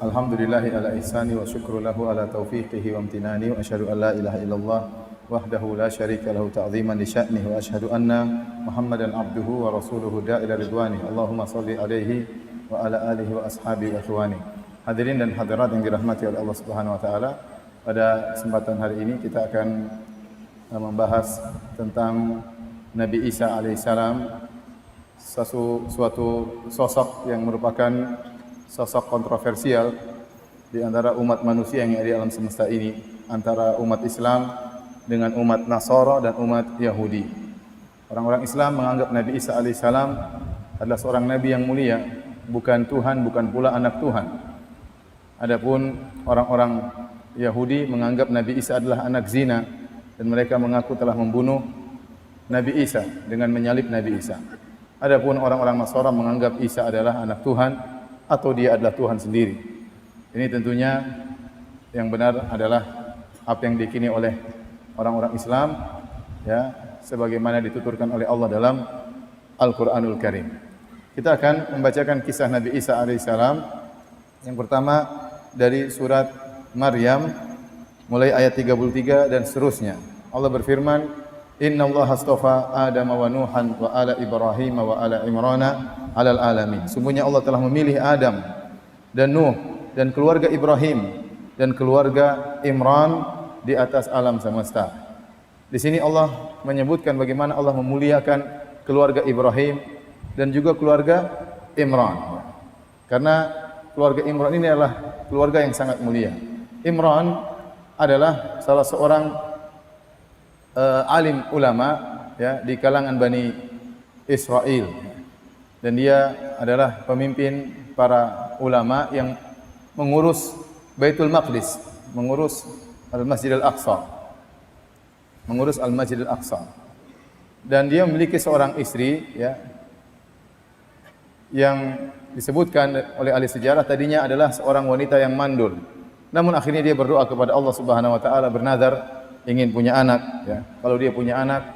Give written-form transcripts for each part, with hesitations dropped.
Alhamdulillahi ala ihsani wa syukru lahu ala taufiqihi wa amtinani wa asyhadu an la ilaha illallah wahdahu la syarika lahu ta'ziman li sya'nihi wa asyhadu anna Muhammadan abduhu wa rasuluhu da'ila ridwani. Allahumma shalli alaihi wa ala alihi wa ashabihi wa ikhwani. Hadirin dan hadirat yang dirahmati oleh Allah Subhanahu wa taala, pada kesempatan hari ini kita akan membahas tentang Nabi Isa alaihissalam, suatu sosok yang merupakan sosok kontroversial di antara umat manusia yang ada di alam semesta ini, antara umat Islam dengan umat Nasara dan umat Yahudi. Orang-orang Islam menganggap Nabi Isa alaihissalam adalah seorang nabi yang mulia, bukan Tuhan, bukan pula anak Tuhan. Adapun orang-orang Yahudi menganggap Nabi Isa adalah anak zina dan mereka mengaku telah membunuh Nabi Isa dengan menyalib Nabi Isa. Adapun orang-orang Nasara menganggap Isa adalah anak Tuhan atau dia adalah Tuhan sendiri. Ini tentunya yang benar adalah apa yang diyakini oleh orang-orang Islam, ya, sebagaimana dituturkan oleh Allah dalam Al-Qur'anul Karim. Kita akan membacakan kisah Nabi Isa alaihissalam. Yang pertama dari surat Maryam mulai ayat 33 dan seterusnya. Allah berfirman, Inna Allah astafa Adam wa Nuhan wa ala Ibrahim wa ala Imrana alal alamin. Sungguhnya Allah telah memilih Adam dan Nuh dan keluarga Ibrahim dan keluarga Imran di atas alam semesta. Di sini Allah menyebutkan bagaimana Allah memuliakan keluarga Ibrahim dan juga keluarga Imran. Karena keluarga Imran ini adalah keluarga yang sangat mulia. Imran adalah salah seorang alim ulama, ya, di kalangan Bani Israel, dan dia adalah pemimpin para ulama yang mengurus Baitul Maqdis, mengurus Al-Masjid Al-Aqsa, mengurus Al-Masjid Al-Aqsa. Dan dia memiliki seorang istri, ya, yang disebutkan oleh ahli sejarah tadinya adalah seorang wanita yang mandul. Namun akhirnya dia berdoa kepada Allah Subhanahu wa taala, bernazar ingin punya anak, ya. Kalau dia punya anak,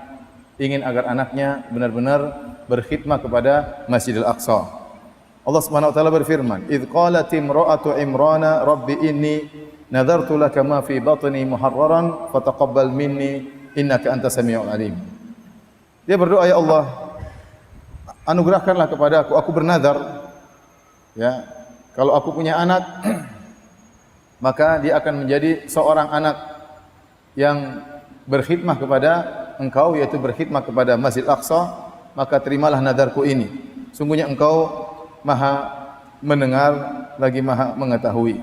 ingin agar anaknya benar-benar berkhidmah kepada Masjidil Aqsa. Allah Subhanahu wa taala berfirman, "Idz qalat imra'atu Imrana rabbi inni nadartu laka ma fi batni muharraran fataqabbal minni innaka antas samiul alim." Dia berdoa, ya Allah, anugerahkanlah kepada aku bernazar, ya, kalau aku punya anak maka dia akan menjadi seorang anak yang berkhidmah kepada engkau, yaitu berkhidmah kepada Masjid Aqsa, maka terimalah nadarku ini. Sungguhnya engkau maha mendengar lagi maha mengetahui.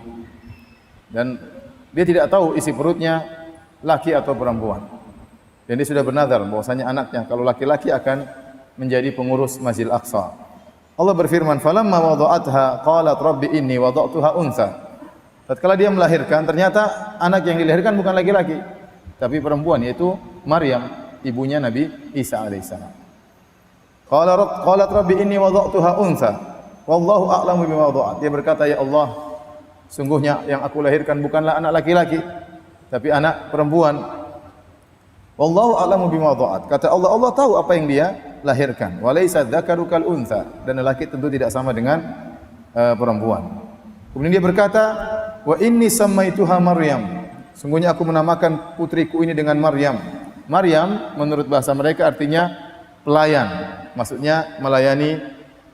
Dan dia tidak tahu isi perutnya laki atau perempuan. Dan dia sudah bernazar bahwasanya anaknya kalau laki-laki akan menjadi pengurus Masjid Aqsa. Allah berfirman, "Falamma wada'atha qalat rabbi inni wada'tuha untha." Tatkala dia melahirkan, ternyata anak yang dilahirkan bukan laki-laki, tapi perempuan, yaitu Maryam, ibunya Nabi Isa alaihissalam. Qalat rabbi inni wada'tuha untha wallahu a'lamu bima wada'at. Dia berkata, ya Allah, sungguhnya yang aku lahirkan bukanlah anak laki-laki, tapi anak perempuan. Wallahu a'lamu bima wada'at. Kata Allah, Allah tahu apa yang dia lahirkan. Wa laisa dzakaru kal untha, dan laki tentu tidak sama dengan perempuan. Kemudian dia berkata, wa inni sammaituha Maryam. Sungguhnya aku menamakan putriku ini dengan Maryam. Maryam menurut bahasa mereka artinya pelayan. Maksudnya melayani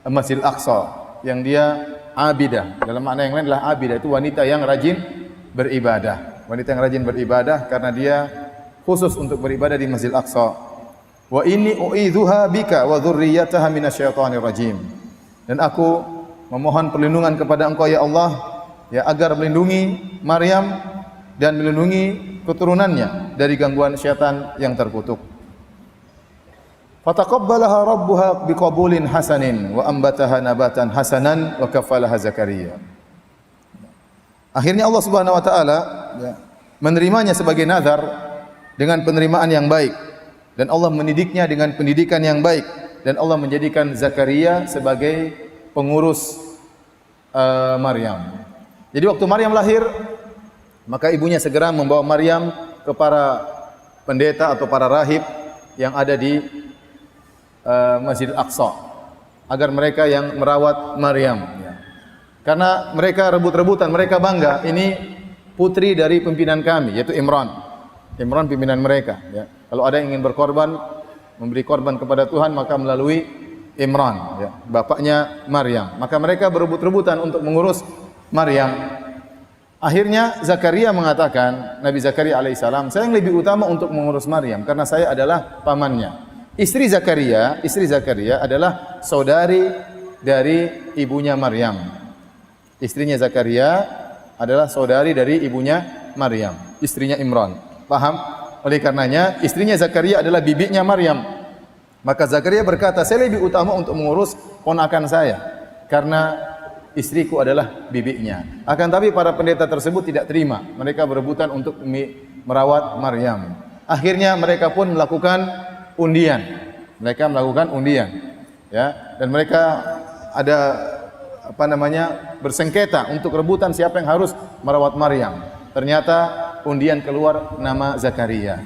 Masjidil Aqsa, yang dia abidah. Dalam makna yang lain adalah abidah, itu wanita yang rajin beribadah. Wanita yang rajin beribadah karena dia khusus untuk beribadah di Masjidil Aqsa. Wa inni u'idzuha bika wa dzurriyyataha minasyaitonir rajim. Dan aku memohon perlindungan kepada Engkau, ya Allah, ya, agar melindungi Maryam dan melindungi keturunannya dari gangguan syaitan yang terkutuk. Fataqabbalaha rabbuha biqabulin hasanin wa ambataha nabatan hasanan wa kafalaha Zakaria. Akhirnya Allah Subhanahu wa taala, ya, menerimanya sebagai nazar dengan penerimaan yang baik, dan Allah mendidiknya dengan pendidikan yang baik, dan Allah menjadikan Zakaria sebagai pengurus Maryam. Jadi waktu Maryam lahir, maka ibunya segera membawa Maryam ke para pendeta atau para rahib yang ada di Masjid Al-Aqsa, agar mereka yang merawat Maryam. Karena mereka rebut-rebutan, mereka bangga, ini putri dari pimpinan kami, yaitu Imran. Imran pimpinan mereka. Ya. Kalau ada yang ingin berkorban, memberi korban kepada Tuhan, maka melalui Imran, ya, bapaknya Maryam. Maka mereka berebut-rebutan untuk mengurus Maryam. Akhirnya Zakaria mengatakan, Nabi Zakaria alaihissalam, saya yang lebih utama untuk mengurus Maryam karena saya adalah pamannya. Istri Zakaria adalah saudari dari ibunya Maryam. Istrinya Zakaria adalah saudari dari ibunya Maryam, istrinya Imran. Paham? Oleh karenanya istrinya Zakaria adalah bibinya Maryam. Maka Zakaria berkata, saya lebih utama untuk mengurus ponakan saya karena istriku adalah bibinya. Akan tapi para pendeta tersebut tidak terima. Mereka berebutan untuk merawat Maryam. Akhirnya mereka pun melakukan undian. Ya, dan mereka ada bersengketa untuk rebutan siapa yang harus merawat Maryam. Ternyata undian keluar nama Zakaria.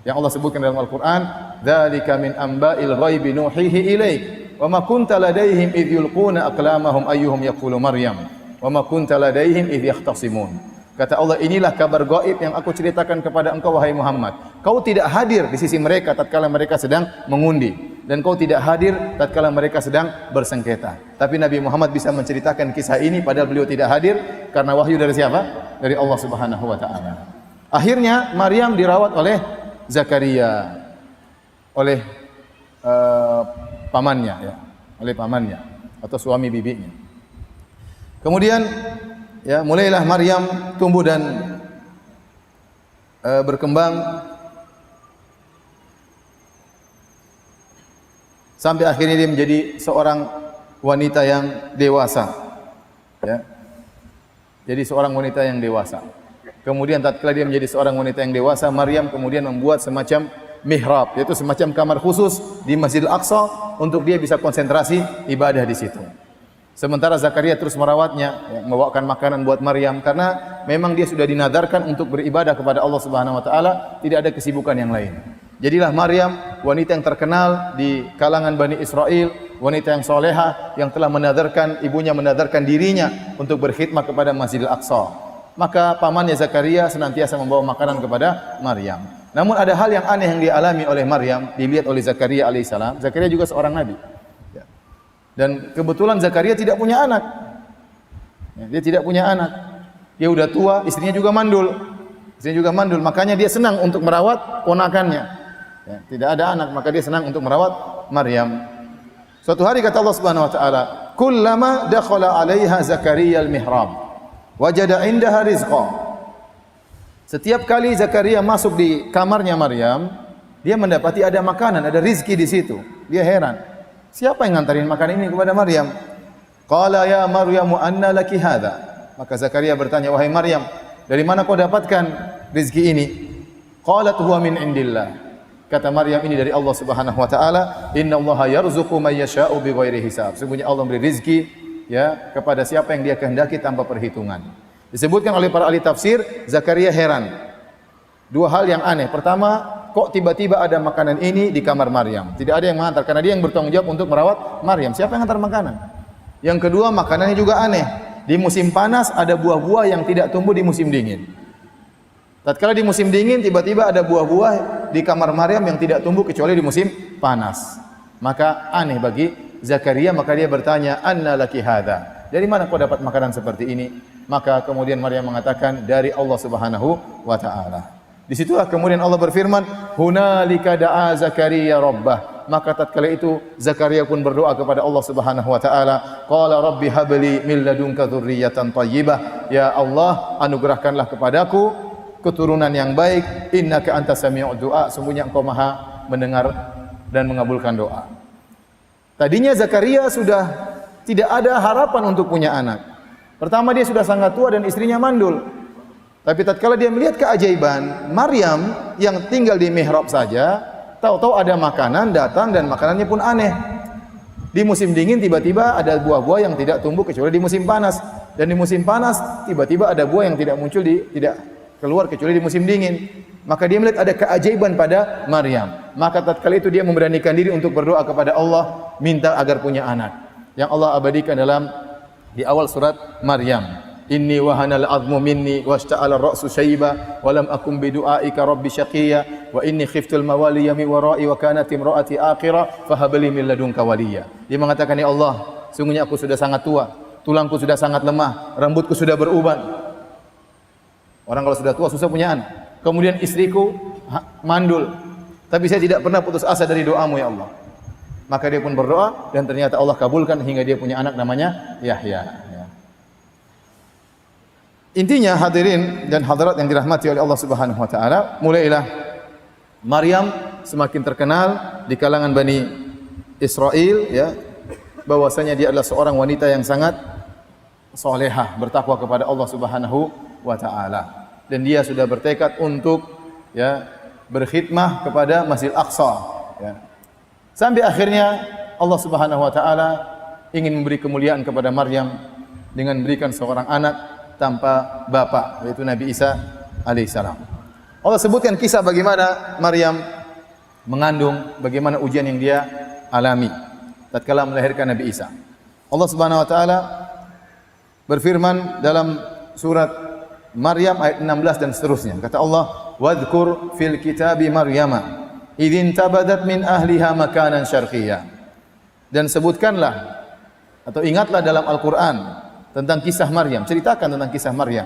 Yang Allah sebutkan dalam Al-Qur'an, "Dzalika min amba'il ghaibi nuhihi ilaik." Wa ma kunta ladaihim idh yulquna aqlamahum ayyuhum yaqulu Maryam wa ma kunta ladaihim idh yahtasimun. Kata Allah, inilah kabar gaib yang aku ceritakan kepada engkau wahai Muhammad. Kau tidak hadir di sisi mereka tatkala mereka sedang mengundi dan kau tidak hadir tatkala mereka sedang bersengketa. Tapi Nabi Muhammad bisa menceritakan kisah ini padahal beliau tidak hadir karena wahyu dari siapa? Dari Allah Subhanahu wa taala. Akhirnya Maryam dirawat oleh Zakaria, oleh pamannya, ya, oleh pamannya atau suami bibinya. Kemudian ya mulailah Maryam tumbuh dan berkembang sampai akhirnya dia menjadi seorang wanita yang dewasa. Ya. Jadi seorang wanita yang dewasa. Kemudian tatkala dia menjadi seorang wanita yang dewasa, Maryam kemudian membuat semacam mihrab, yaitu semacam kamar khusus di Masjidil Aqsa untuk dia bisa konsentrasi ibadah di situ. Sementara Zakaria terus merawatnya, ya, membawakan makanan buat Maryam karena memang dia sudah dinadarkan untuk beribadah kepada Allah Subhanahu wa taala, tidak ada kesibukan yang lain. Jadilah Maryam wanita yang terkenal di kalangan Bani Israel, wanita yang soleha yang telah menadarkan, ibunya menadarkan dirinya untuk berkhidmat kepada Masjidil Aqsa. Maka pamannya Zakaria senantiasa membawa makanan kepada Maryam. Namun ada hal yang aneh yang dialami oleh Maryam, dilihat oleh Zakaria alaihissalam. Zakaria juga seorang nabi. Ya. Dan kebetulan Zakaria tidak punya anak. Ya, dia tidak punya anak. Dia udah tua, istrinya juga mandul. Makanya dia senang untuk merawat ponakannya. Ya, tidak ada anak, maka dia senang untuk merawat Maryam. Suatu hari kata Allah Subhanahu wa taala, "Kullama dakhala 'alaiha Zakaria al-mihrab, wajada 'indaha rizqa." Setiap kali Zakaria masuk di kamarnya Maryam, dia mendapati ada makanan, ada rizki di situ. Dia heran. Siapa yang ngantarin makanan ini kepada Maryam? Qala ya Maryam anna laki hadha. Maka Zakaria bertanya, wahai Maryam, dari mana kau dapatkan rizki ini? Qalat huwa min indillah. Kata Maryam, ini dari Allah Subhanahu wa taala. Innallaha yarzuqu may yasha'u bighairi hisab. Sesungguhnya Allah memberi rizki ya kepada siapa yang dia kehendaki tanpa perhitungan. Disebutkan oleh para ahli tafsir, Zakaria heran. Dua hal yang aneh. Pertama, kok tiba-tiba ada makanan ini di kamar Maryam? Tidak ada yang mengantar karena dia yang bertanggung jawab untuk merawat Maryam. Siapa yang mengantar makanan? Yang kedua, makanannya juga aneh. Di musim panas ada buah-buah yang tidak tumbuh di musim dingin. Tatkala di musim dingin tiba-tiba ada buah-buah di kamar Maryam yang tidak tumbuh kecuali di musim panas. Maka aneh bagi Zakaria, maka dia bertanya, "Anna laki hadza?" Dari mana kau dapat makanan seperti ini? Maka kemudian Maryam mengatakan, dari Allah Subhanahu wa taala. Disitulah kemudian Allah berfirman, "Hunalika da'a Zakaria rabbah." Maka tatkala itu Zakaria pun berdoa kepada Allah Subhanahu wa taala, qala rabbi habli min ladunka dzurriyyatan thayyibah. Ya Allah, anugerahkanlah kepadaku keturunan yang baik, innaka antas sami'ud du'a. Sungguhnya Engkau Maha mendengar dan mengabulkan doa. Tadinya Zakaria sudah tidak ada harapan untuk punya anak. Pertama dia sudah sangat tua dan istrinya mandul. Tapi tatkala dia melihat keajaiban Maryam yang tinggal di mihrab saja, tahu-tahu ada makanan datang dan makanannya pun aneh. Di musim dingin tiba-tiba ada buah-buah yang tidak tumbuh kecuali di musim panas, dan di musim panas tiba-tiba ada buah yang tidak muncul tidak keluar kecuali di musim dingin. Maka dia melihat ada keajaiban pada Maryam. Maka tatkala itu dia memberanikan diri untuk berdoa kepada Allah minta agar punya anak. Yang Allah abadikan dalam Di awal surat Maryam. Inni wahanal azmu minni washta'ala ar-ra'su shayba wa lam akum bidu'aika rabbi syaqiyya wa inni khiftul mawaliya min wara'i wa kanat imra'ati aqira fahab li min ladunka waliya. Dia mengatakan, ya Allah, sungguhnya aku sudah sangat tua, tulangku sudah sangat lemah, rambutku sudah beruban. Orang kalau sudah tua susah punya anak. Kemudian istriku mandul, tapi saya tidak pernah putus asa dari doamu ya Allah. Maka dia pun berdoa dan ternyata Allah kabulkan hingga dia punya anak namanya Yahya. Intinya hadirin dan hadirat yang dirahmati oleh Allah Subhanahu wa taala, mulailah Maryam semakin terkenal di kalangan Bani Israel ya, bahwasanya dia adalah seorang wanita yang sangat salehah, bertakwa kepada Allah Subhanahu wa taala. Dan dia sudah bertekad untuk ya berkhidmah kepada Masjid Aqsa ya. Sampai akhirnya Allah Subhanahu wa taala ingin memberi kemuliaan kepada Maryam dengan memberikan seorang anak tanpa bapa, yaitu Nabi Isa alaihissalam. Allah sebutkan kisah bagaimana Maryam mengandung, bagaimana ujian yang dia alami tatkala melahirkan Nabi Isa. Allah Subhanahu wa taala berfirman dalam surat Maryam ayat 16 dan seterusnya. Kata Allah, "Wadhkur fil kitabi Maryama idzin tabadat min ahliha makanan syarqiyya." Dan sebutkanlah atau ingatlah dalam Al-Qur'an tentang kisah Maryam, ceritakan tentang kisah Maryam.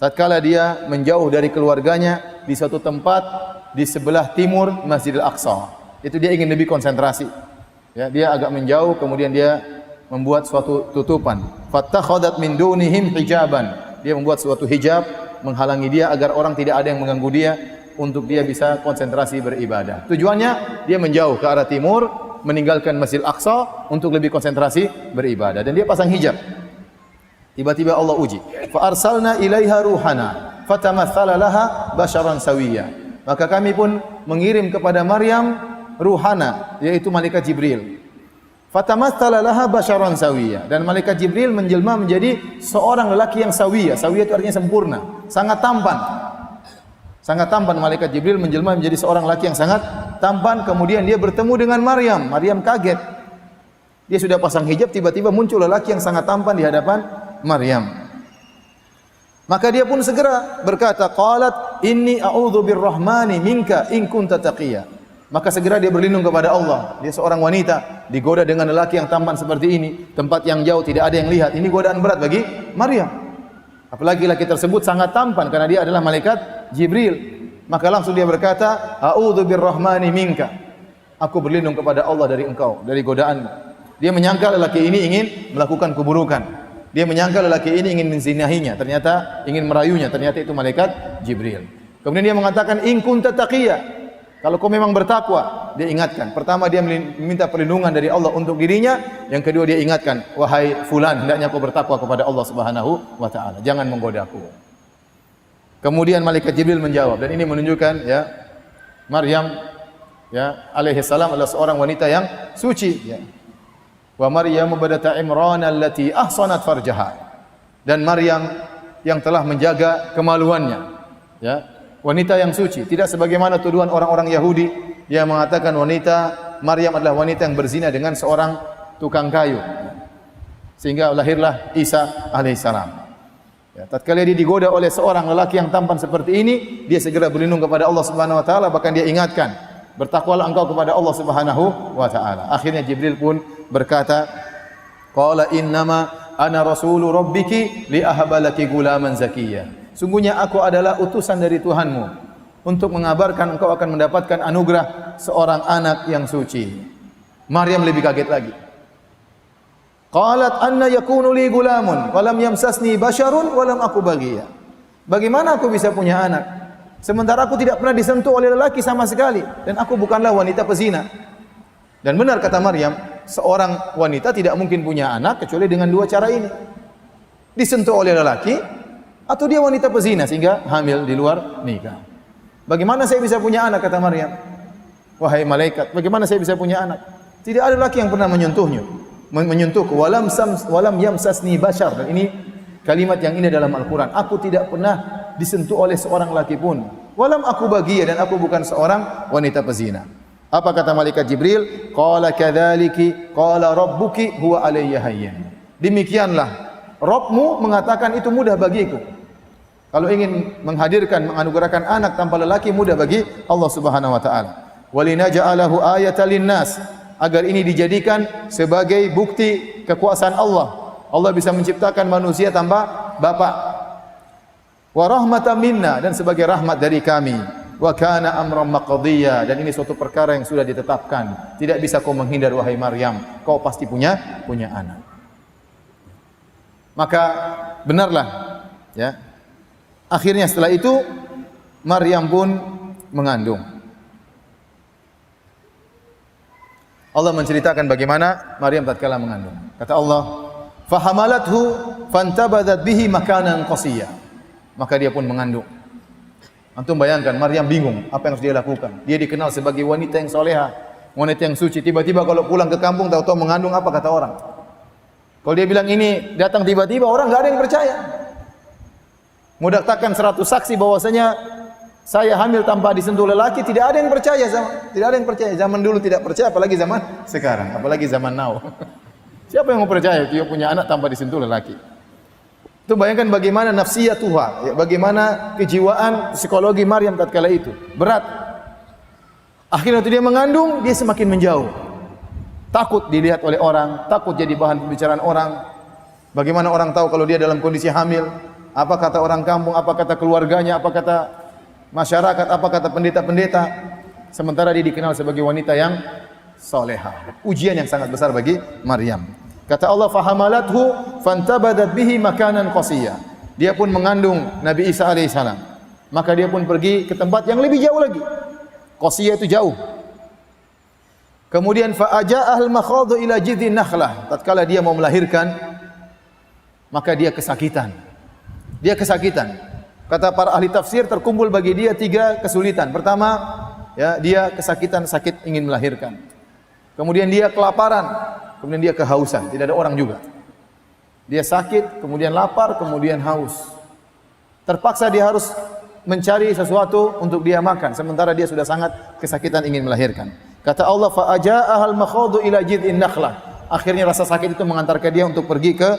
Tatkala dia menjauh dari keluarganya di suatu tempat di sebelah timur Masjidil Aqsa. Itu dia ingin lebih konsentrasi. Ya, dia agak menjauh, kemudian dia membuat suatu tutupan. Fattakhadat min dunihim hijaban. Dia membuat suatu hijab menghalangi dia agar orang tidak ada yang mengganggu dia untuk dia bisa konsentrasi beribadah. Tujuannya dia menjauh ke arah timur, meninggalkan Masjidil Aqsa untuk lebih konsentrasi beribadah, dan dia pasang hijab. Tiba-tiba Allah uji. Fa arsalna ilaiha ruhana fatamatsala laha basharan sawiyya. Maka kami pun mengirim kepada Maryam ruhana, yaitu malaikat Jibril. Fatamatsala laha basharan sawiyya, dan malaikat Jibril menjelma menjadi seorang lelaki yang sawiyya. Sawiyya itu artinya sempurna, sangat tampan. Sangat tampan, malaikat Jibril menjelma menjadi seorang lelaki yang sangat tampan. Kemudian dia bertemu dengan Maryam. Maryam kaget. Dia sudah pasang hijab, tiba-tiba muncul lelaki yang sangat tampan di hadapan Maryam. Maka dia pun segera berkata, qalat inni a'udzu birrahmani minka in kunta taqiyya. Maka segera dia berlindung kepada Allah. Dia seorang wanita digoda dengan lelaki yang tampan seperti ini, tempat yang jauh tidak ada yang lihat. Ini godaan berat bagi Maryam. Apalagi laki tersebut sangat tampan karena dia adalah malaikat Jibril. Maka langsung dia berkata, a'udzu birrahmani minka. Aku berlindung kepada Allah dari engkau, dari godaanmu. Dia menyangka lelaki ini ingin melakukan keburukan. Dia menyangka lelaki ini ingin menzinahinya, ternyata ingin merayunya, ternyata itu malaikat Jibril. Kemudian dia mengatakan, in kunta taqiyya, kalau kau memang bertakwa. Dia ingatkan, pertama dia meminta perlindungan dari Allah untuk dirinya, yang kedua dia ingatkan, wahai fulan, hendaknya kau bertakwa kepada Allah Subhanahu wa taala, jangan menggodaku. Kemudian malaikat Jibril menjawab, dan ini menunjukkan ya Maryam ya alaihi salam adalah seorang wanita yang suci ya. Wa Maryam badata Imran allati ahsanat farjaha. Dan Maryam yang telah menjaga kemaluannya. Ya, wanita yang suci, tidak sebagaimana tuduhan orang-orang Yahudi yang mengatakan Maryam adalah wanita yang berzina dengan seorang tukang kayu. Sehingga lahirlah Isa alaihissalam. Ya, tatkala dia digoda oleh seorang lelaki yang tampan seperti ini, dia segera berlindung kepada Allah Subhanahu wa taala, bahkan dia ingatkan, bertakwalah engkau kepada Allah Subhanahu wa taala. Akhirnya Jibril pun berkata, qala innama ana rasulu rabbiki li ahbalaki gulaman zakiyya. Sungguhnya aku adalah utusan dari Tuhanmu untuk mengabarkan engkau akan mendapatkan anugerah seorang anak yang suci. Maryam lebih kaget lagi. Qalat anna yakunu li gulamun wa lam yamsasni basharun wa lam aku baghiya. Bagaimana aku bisa punya anak sementara aku tidak pernah disentuh oleh lelaki sama sekali, dan aku bukanlah wanita pezina. Dan benar kata Maryam, seorang wanita tidak mungkin punya anak kecuali dengan dua cara ini. Disentuh oleh lelaki, atau dia wanita pezina sehingga hamil di luar nikah. Bagaimana saya bisa punya anak, kata Maryam? Wahai malaikat, bagaimana saya bisa punya anak? Tidak ada laki yang pernah menyentuhku. Walam yamsasni bashar. Dan ini kalimat yang indah dalam Al-Quran. Aku tidak pernah disentuh oleh seorang laki pun. Walam aku bagiya, dan aku bukan seorang wanita pezina. Apa kata malaikat Jibril? Qala kadzaliki qala rabbuki huwa alayya hayyin. Demikianlah Rabbmu mengatakan itu mudah bagiku. Kalau ingin menghadirkan, menganugerahkan anak tanpa lelaki mudah bagi Allah Subhanahu wa taala. Walinaja'alahu ayatan linnas, agar ini dijadikan sebagai bukti kekuasaan Allah. Allah bisa menciptakan manusia tanpa bapak. Wa rahmatan minna, dan sebagai rahmat dari kami. Wa kana amran maqdiya, dan ini suatu perkara yang sudah ditetapkan. Tidak bisa kau menghindar wahai Maryam, kau pasti punya anak. Maka benarlah, ya. Akhirnya setelah itu Maryam pun mengandung. Allah menceritakan bagaimana Maryam tatkala mengandung. Kata Allah, "Fahamalathu fantabadat bihi makanan qasiyya." Maka dia pun mengandung. Antum bayangkan, Maryam bingung apa yang harus dia lakukan. Dia dikenal sebagai wanita yang soleha, wanita yang suci. Tiba-tiba kalau pulang ke kampung tahu-tahu mengandung, apa kata orang? Kalau dia bilang ini datang tiba-tiba, orang enggak ada yang percaya. Mau daftarkan 100 saksi bahwasanya saya hamil tanpa disentuh lelaki, tidak ada yang percaya, tidak ada yang percaya. Zaman dulu tidak percaya, apalagi zaman sekarang, apalagi zaman now. Siapa yang mau percaya dia punya anak tanpa disentuh lelaki? Itu bayangkan bagaimana nafsiyatuha, ya, bagaimana kejiwaan psikologi Maryam tatkala itu. Berat. Akhirnya waktu dia mengandung, dia semakin menjauh. Takut dilihat oleh orang, takut jadi bahan pembicaraan orang. Bagaimana orang tahu kalau dia dalam kondisi hamil? Apa kata orang kampung, apa kata keluarganya, apa kata masyarakat, apa kata pendeta-pendeta. Sementara dia dikenal sebagai wanita yang soleha. Ujian yang sangat besar bagi Maryam. Kata Allah, "Fahamalathu fantabadat bihi makanan qasiyya." Dia pun mengandung Nabi Isa alaihissalam. Maka dia pun pergi ke tempat yang lebih jauh lagi. Qasiyya itu jauh. Kemudian fa'aja'ahal makhadhu ila jidhin nakhlah. Tatkala dia mau melahirkan, maka dia kesakitan. Dia kesakitan. Kata para ahli tafsir, terkumpul bagi dia 3 kesulitan. Pertama, ya, dia kesakitan, sakit ingin melahirkan. Kemudian dia kelaparan, kemudian dia kehausan, tidak ada orang juga. Dia sakit, kemudian lapar, kemudian haus. Terpaksa dia harus mencari sesuatu untuk dia makan, sementara dia sudah sangat kesakitan ingin melahirkan. Kata Allah, fa'aja'ahal makhadhu ila jid'in nakhlah. Akhirnya rasa sakit itu mengantarkan dia untuk pergi ke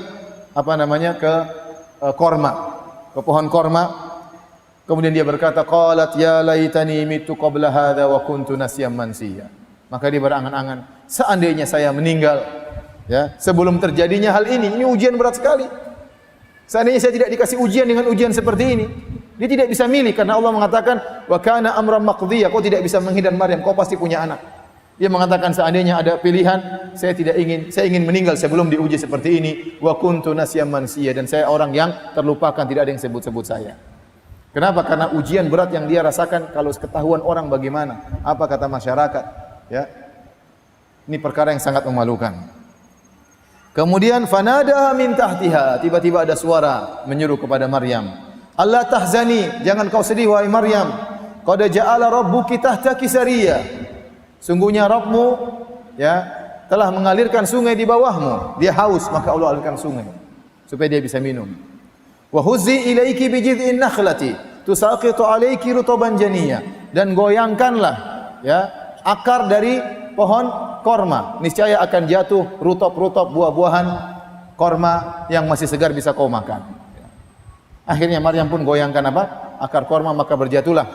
korma, ke pohon korma. Kemudian dia berkata, qalat ya laitani mitu qabla hadha wa kuntu nasyan mansiya. Maka dia berangan-angan, seandainya saya meninggal, ya, sebelum terjadinya hal ini ujian berat sekali. Seandainya saya tidak dikasih ujian dengan ujian seperti ini. Dia tidak bisa milih karena Allah mengatakan wa kana amran maqdiya, kau tidak bisa menghindar Maryam, kau pasti punya anak. Dia mengatakan seandainya ada pilihan, saya ingin meninggal sebelum diuji seperti ini. Wa kuntu nasyan mansiya, dan saya orang yang terlupakan, tidak ada yang sebut-sebut saya. Kenapa? Karena ujian berat yang dia rasakan, kalau ketahuan orang bagaimana? Apa kata masyarakat? Ya. Ini perkara yang sangat memalukan. Kemudian fanadaha min tahtiha, tiba-tiba ada suara menyuruh kepada Maryam, "Allah tahzani, jangan kau sedih wahai Maryam. Qad ja'ala rabbuki tahtaki sariya." Sungguhnya Rabbmu, ya, telah mengalirkan sungai di bawahmu. Dia haus, maka Allah alirkan sungai supaya dia bisa minum. Wa huzzi ilaiki bi jid'in nakhlati tusaqitu alayki rutaban janiyya, dan goyangkanlah, ya, akar dari pohon korma, niscaya akan jatuh rutop-rutop buah-buahan korma yang masih segar bisa kau makan. Akhirnya Maryam pun goyangkan apa? Akar korma, maka berjatuhlah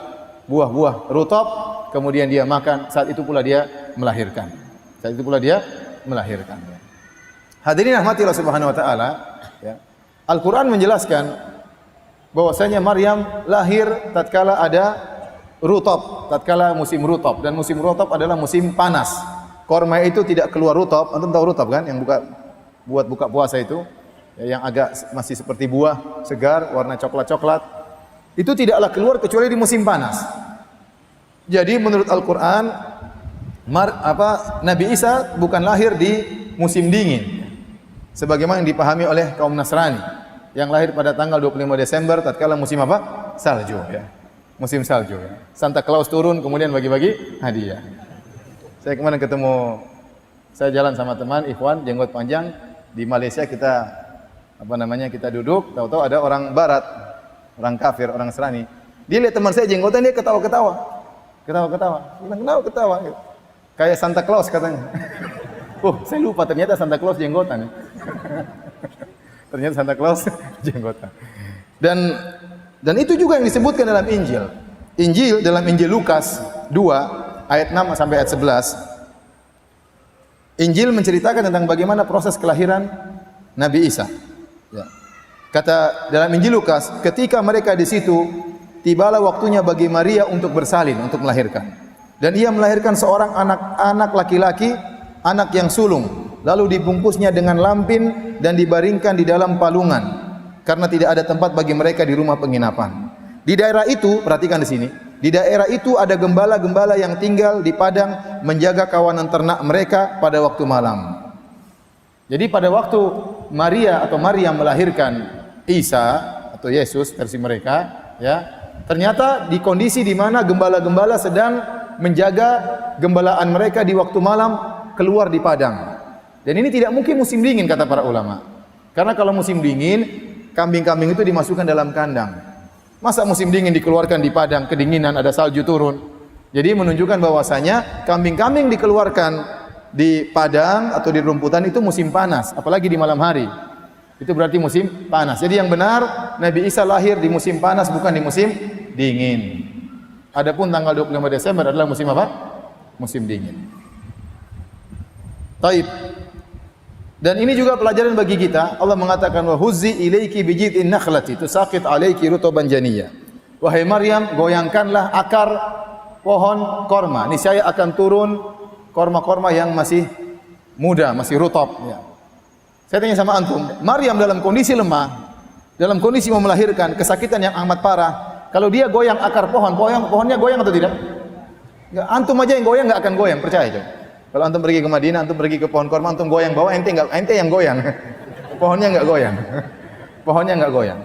buah-buah rutop, kemudian dia makan, saat itu pula dia melahirkan. Hadirin rahmati Allah Subhanahu wa taala, ya. Al-Qur'an menjelaskan bahwasanya Maryam lahir tatkala ada rutop, tatkala musim rutop, dan musim rutop adalah musim panas. Korma itu tidak keluar rutop, antum tahu rutop kan, yang buat buka puasa itu, ya, yang agak masih seperti buah segar, warna coklat-coklat. Itu tidaklah keluar kecuali di musim panas. Jadi menurut Al-Qur'an, Nabi Isa bukan lahir di musim dingin, sebagaimana yang dipahami oleh kaum Nasrani yang lahir pada tanggal 25 Desember tatkala musim apa? Salju, ya. Musim salju, ya. Santa Claus turun kemudian bagi-bagi hadiah. Saya kemarin saya jalan sama teman ikhwan jenggot panjang di Malaysia, kita kita duduk, tahu-tahu ada orang barat, orang kafir, orang Nasrani. Dia lihat teman saya jenggotan, dia ketawa-ketawa. Kenapa ketawa? Kayak Santa Claus katanya. Saya lupa ternyata Santa Claus jenggotan. Ternyata Santa Claus jenggotan. Dan itu juga yang disebutkan dalam Injil. Dalam Injil Lukas 2 ayat 6 sampai ayat 11. Injil menceritakan tentang bagaimana proses kelahiran Nabi Isa. Ya. Kata dalam Injil Lukas, ketika mereka di situ, tibalah waktunya bagi Maria untuk bersalin, untuk melahirkan. Dan ia melahirkan seorang anak laki-laki, anak yang sulung. Lalu dibungkusnya dengan lampin dan dibaringkan di dalam palungan, karena tidak ada tempat bagi mereka di rumah penginapan. Di daerah itu, perhatikan di sini, di daerah itu ada gembala-gembala yang tinggal di padang menjaga kawanan ternak mereka pada waktu malam. Jadi pada waktu Maryam melahirkan Isa atau Yesus versi mereka, ya, ternyata di kondisi di mana gembala-gembala sedang menjaga gembalaan mereka di waktu malam keluar di padang. Dan ini tidak mungkin musim dingin kata para ulama. Karena kalau musim dingin, kambing-kambing itu dimasukkan dalam kandang. Masa musim dingin dikeluarkan di padang, kedinginan, ada salju turun. Jadi menunjukkan bahwasanya kambing-kambing dikeluarkan di padang atau di rumputan itu musim panas, apalagi di malam hari. Itu berarti musim panas. Jadi yang benar, Nabi Isa lahir di musim panas, bukan di musim dingin. Adapun tanggal 25 Desember adalah musim apa? Musim dingin. Taib. Dan ini juga pelajaran bagi kita. Allah mengatakan wa huzzi ilaiki bijid'in nakhlati tusaqit alayki rutuban janiyya. Wahai Maryam, goyangkanlah akar pohon korma. Niscaya akan turun korma-korma yang masih muda, masih rutab, ya. Saya tanya sama antum, Maryam dalam kondisi lemah, dalam kondisi mau melahirkan, kesakitan yang amat parah, kalau dia goyang akar pohonnya goyang atau tidak? Enggak, antum aja yang goyang enggak akan goyang, percaya coba. Kalau antum pergi ke Madinah, antum pergi ke pohon korma, antum goyang bawah, ente yang goyang. Pohonnya enggak goyang. Pohonnya enggak goyang.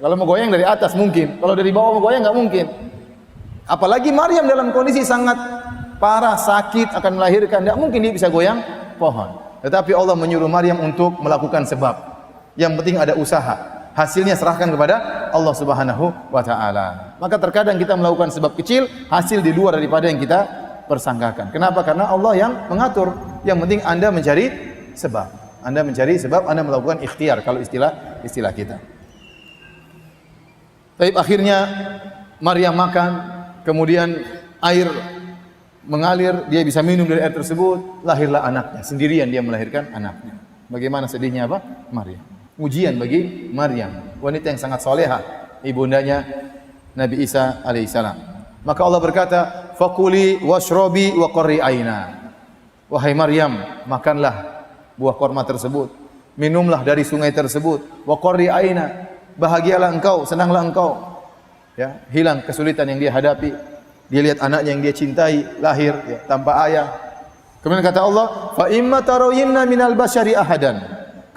Kalau mau goyang dari atas mungkin, kalau dari bawah mau goyang enggak mungkin. Apalagi Maryam dalam kondisi sangat parah, sakit, akan melahirkan, enggak mungkin dia bisa goyang pohon. Tetapi Allah menyuruh Maryam untuk melakukan sebab. Yang penting ada usaha. Hasilnya serahkan kepada Allah Subhanahu wa taala. Maka terkadang kita melakukan sebab kecil, hasil di luar daripada yang kita persangkakan. Kenapa? Karena Allah yang mengatur. Yang penting Anda mencari sebab. Anda mencari sebab, Anda melakukan ikhtiar kalau istilah kita. Tapi akhirnya Maryam makan, kemudian air mengalir, dia bisa minum dari air tersebut, lahirlah anaknya. Sendirian dia melahirkan anaknya. Bagaimana sedihnya apa? Maryam. Ujian bagi Maryam, wanita yang sangat salehah, ibundanya Nabi Isa alaihissalam. Maka Allah berkata, "Fakuli washrobi wa qurri aina." Wahai Maryam, makanlah buah korma tersebut, minumlah dari sungai tersebut, wa qurri aina, bahagialah engkau, senanglah engkau. Ya, hilang kesulitan yang dia hadapi. Dia lihat anaknya yang dia cintai lahir, ya, tanpa ayah. Kemudian kata Allah, "Fa imma tarawinna minal basyari ahadan."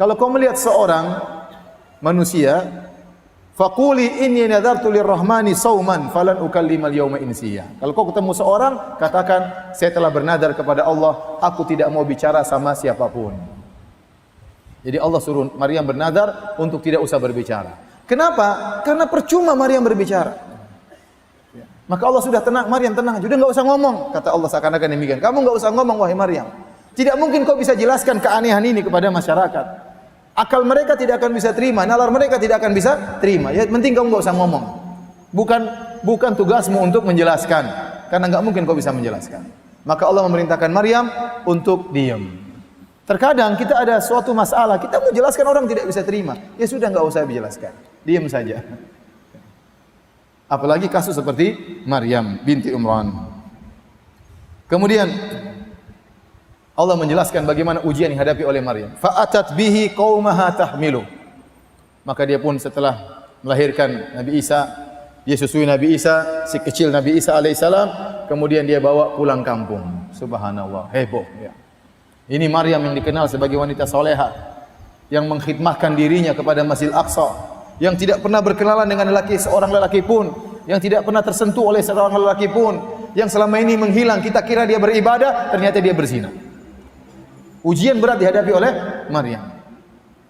Kalau kau melihat seorang manusia, faquli inni nadartu lirrahmani sauman falan ukallimal yauma insiya. Kalau kau ketemu seorang, katakan saya telah bernadar kepada Allah, aku tidak mau bicara sama siapapun. Jadi Allah suruh Maryam bernadar untuk tidak usah berbicara. Kenapa? Karena percuma Maryam berbicara. Maka Allah sudah tenang, Maryam tenang, sudah enggak usah ngomong. Kata Allah seakan-akan demikian. Kamu enggak usah ngomong wahai Maryam. Tidak mungkin kau bisa jelaskan keanehan ini kepada masyarakat. Akal mereka tidak akan bisa terima, nalar mereka tidak akan bisa terima. Ya, penting kamu enggak usah ngomong. Bukan tugasmu untuk menjelaskan, karena enggak mungkin kau bisa menjelaskan. Maka Allah memerintahkan Maryam untuk diam. Terkadang kita ada suatu masalah, kita mau jelaskan orang tidak bisa terima. Ya sudah enggak usah dijelaskan. Diam saja. Apalagi kasus seperti Maryam binti Imran. Kemudian Allah menjelaskan bagaimana ujian yang dihadapi oleh Maryam. Fa'atat bihi qaumaha tahmilu. Maka dia pun setelah melahirkan Nabi Isa, dia susui Nabi Isa, si kecil Nabi Isa alaihissalam, kemudian dia bawa pulang kampung. Subhanallah, heboh ya. Ini Maryam yang dikenal sebagai wanita soleha, yang mengkhidmahkan dirinya kepada Masjidil Aqsa, yang tidak pernah berkenalan dengan seorang lelaki pun, yang tidak pernah tersentuh oleh seorang lelaki pun, yang selama ini menghilang, kita kira dia beribadah, ternyata dia berzina. Ujian berat dihadapi oleh Maryam.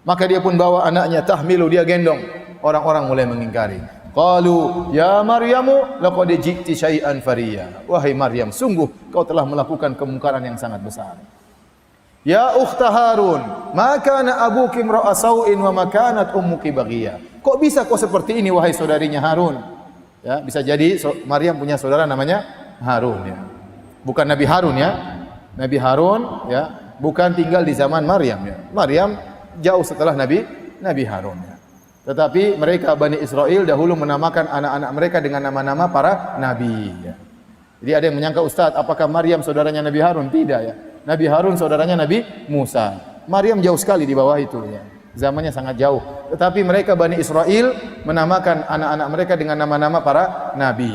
Maka dia pun bawa anaknya tahmilu, dia gendong. Orang-orang mulai mengingkari. Qalu ya Maryamu laqad ji'ti syai'an fariya. Wahai Maryam, sungguh kau telah melakukan kemungkaran yang sangat besar. Ya ukhta Harun, ma kana abuki imra'a sau'in wa ma kanat ummuki baghiyah. Kok bisa kau seperti ini wahai saudarinya Harun? Ya, bisa jadi Maryam punya saudara namanya Harun ya. Bukan Nabi Harun ya. Nabi Harun ya, bukan tinggal di zaman Maryam ya. Maryam jauh setelah Nabi Harun ya. Tetapi mereka Bani Israel dahulu menamakan anak-anak mereka dengan nama-nama para nabi ya. Jadi ada yang menyangka, Ustaz, apakah Maryam saudaranya Nabi Harun? Tidak ya. Nabi Harun saudaranya Nabi Musa. Maryam jauh sekali di bawah itu ya. Zamannya sangat jauh. Tetapi mereka Bani Israel menamakan anak-anak mereka dengan nama-nama para nabi.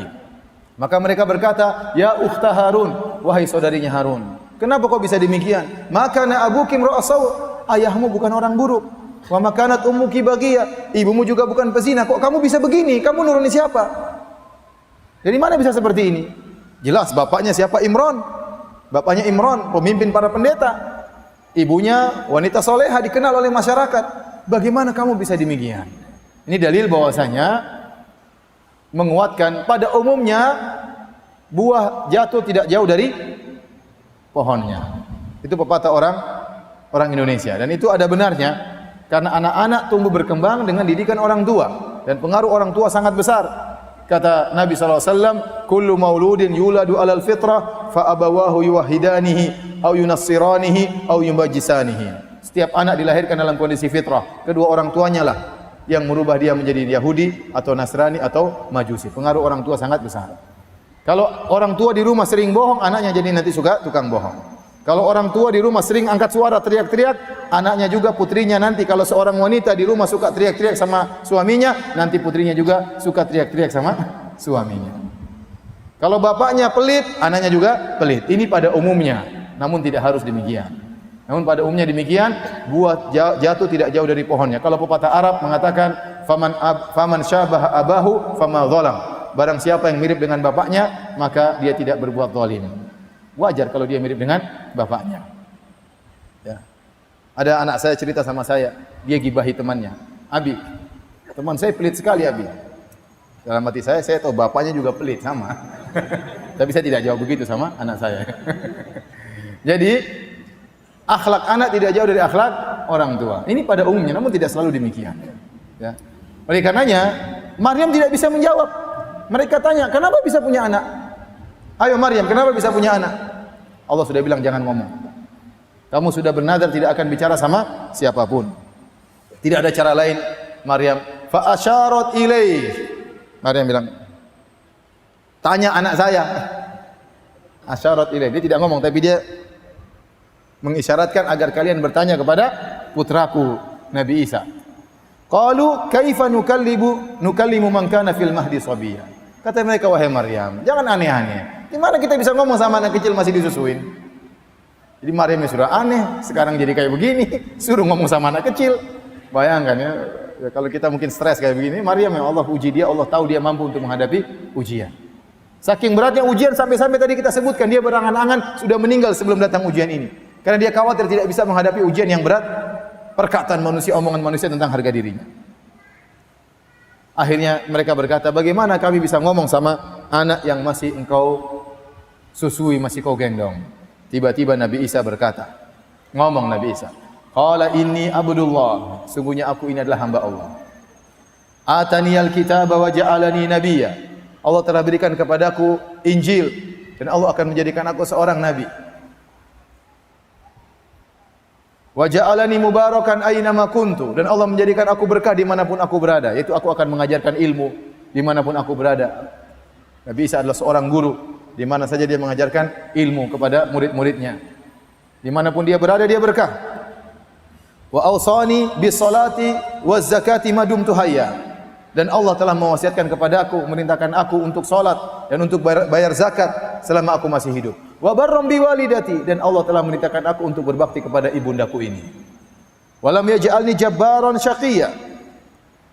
Maka mereka berkata, "Ya ukhta Harun, wahai saudarinya Harun. Kenapa kau bisa demikian? Makana abuki imra'a sau', ayahmu bukan orang buruk. Wa makanat ummuki baghiyah, ibumu juga bukan pezina. Kok kamu bisa begini? Kamu nuruni siapa? Dari mana bisa seperti ini?" Jelas bapaknya siapa? Imran. Bapaknya Imran, pemimpin para pendeta. Ibunya wanita soleha, dikenal oleh masyarakat. Bagaimana kamu bisa demikian? Ini dalil bahwasanya menguatkan pada umumnya buah jatuh tidak jauh dari pohonnya. Itu pepatah orang Indonesia, dan itu ada benarnya karena anak-anak tumbuh berkembang dengan didikan orang tua, dan pengaruh orang tua sangat besar. Kata Nabi SAW, kullu mauludin yuladu alal fitrah fa abawahu yuwahhidanihi au yunassiranihi au yumajjisanihi. Setiap anak dilahirkan dalam kondisi fitrah, kedua orang tuanya lah yang merubah dia menjadi Yahudi atau Nasrani atau Majusi. Pengaruh orang tua sangat besar. Kalau orang tua di rumah sering bohong, anaknya jadi nanti suka tukang bohong. Kalau orang tua di rumah sering angkat suara teriak-teriak, anaknya juga, putrinya nanti. Kalau seorang wanita di rumah suka teriak-teriak sama suaminya, nanti putrinya juga suka teriak-teriak sama suaminya. Kalau bapaknya pelit, anaknya juga pelit. Ini pada umumnya, namun tidak harus demikian. Namun pada umumnya demikian, buah jatuh tidak jauh dari pohonnya. Kalau pepatah Arab mengatakan, faman syabaha abahu fama zalam. Barang siapa yang mirip dengan bapaknya, maka dia tidak berbuat zalim. Wajar kalau dia mirip dengan bapaknya. Ya. Ada anak saya cerita sama saya, dia gibahi temannya. Abi, teman saya pelit sekali Abi. Dalam hati saya tahu bapaknya juga pelit sama. Tapi saya tidak jawab begitu sama anak saya. Jadi akhlak anak tidak jauh dari akhlak orang tua. Ini pada umumnya, namun tidak selalu demikian. Ya. Oleh karenanya, Maryam tidak bisa menjawab. Mereka tanya, kenapa bisa punya anak? Ayo Maryam, kenapa bisa punya anak? Allah sudah bilang jangan ngomong. Kamu sudah bernazar tidak akan bicara sama siapapun. Tidak ada cara lain. Maryam fa asyarat ilaih. Maryam bilang, tanya anak saya. Asyarat ilaih. Dia tidak ngomong, tapi dia mengisyaratkan agar kalian bertanya kepada putraku Nabi Isa. Qalu kaifa nukallimu man kana fil mahdi sabiyya. Kata mereka, wahai Maryam, jangan aneh-aneh. Gimana kita bisa ngomong sama anak kecil masih disusuin? Jadi Maryam sudah aneh, sekarang jadi kayak begini, suruh ngomong sama anak kecil. Bayangkan ya, kalau kita mungkin stres kayak begini, Maryam yang Allah uji dia, Allah tahu dia mampu untuk menghadapi ujian. Saking beratnya ujian sampai-sampai tadi kita sebutkan dia berangan-angan sudah meninggal sebelum datang ujian ini. Karena dia khawatir tidak bisa menghadapi ujian yang berat, perkataan manusia, omongan manusia tentang harga dirinya. Akhirnya mereka berkata, bagaimana kami bisa ngomong sama anak yang masih engkau susui, masih kau gendong? Tiba-tiba Nabi Isa berkata, ngomong Nabi Isa, qala inni abdullah, sungguhnya aku ini adalah hamba Allah. Ataniyal kitaba wa ja'alani nabiyya. Allah telah berikan kepadaku Injil dan Allah akan menjadikan aku seorang nabi. Wa ja'alani mubarakan aina ma kuntu, dan Allah menjadikan aku berkah dimanapun aku berada, yaitu aku akan mengajarkan ilmu dimanapun aku berada. Nabi Isa adalah seorang guru, di mana saja dia mengajarkan ilmu kepada murid-muridnya. Dimanapun dia berada dia berkah. Wa awsani bis salati waz zakati ma dumtu hayya, dan Allah telah mewasiatkan kepada aku, memerintahkan aku untuk salat dan untuk bayar zakat selama aku masih hidup. Wa barram bi walidati, dan Allah telah memerintahkan aku untuk berbakti kepada ibundaku ini. Walam yaj'alni jabbaran syaqiyya,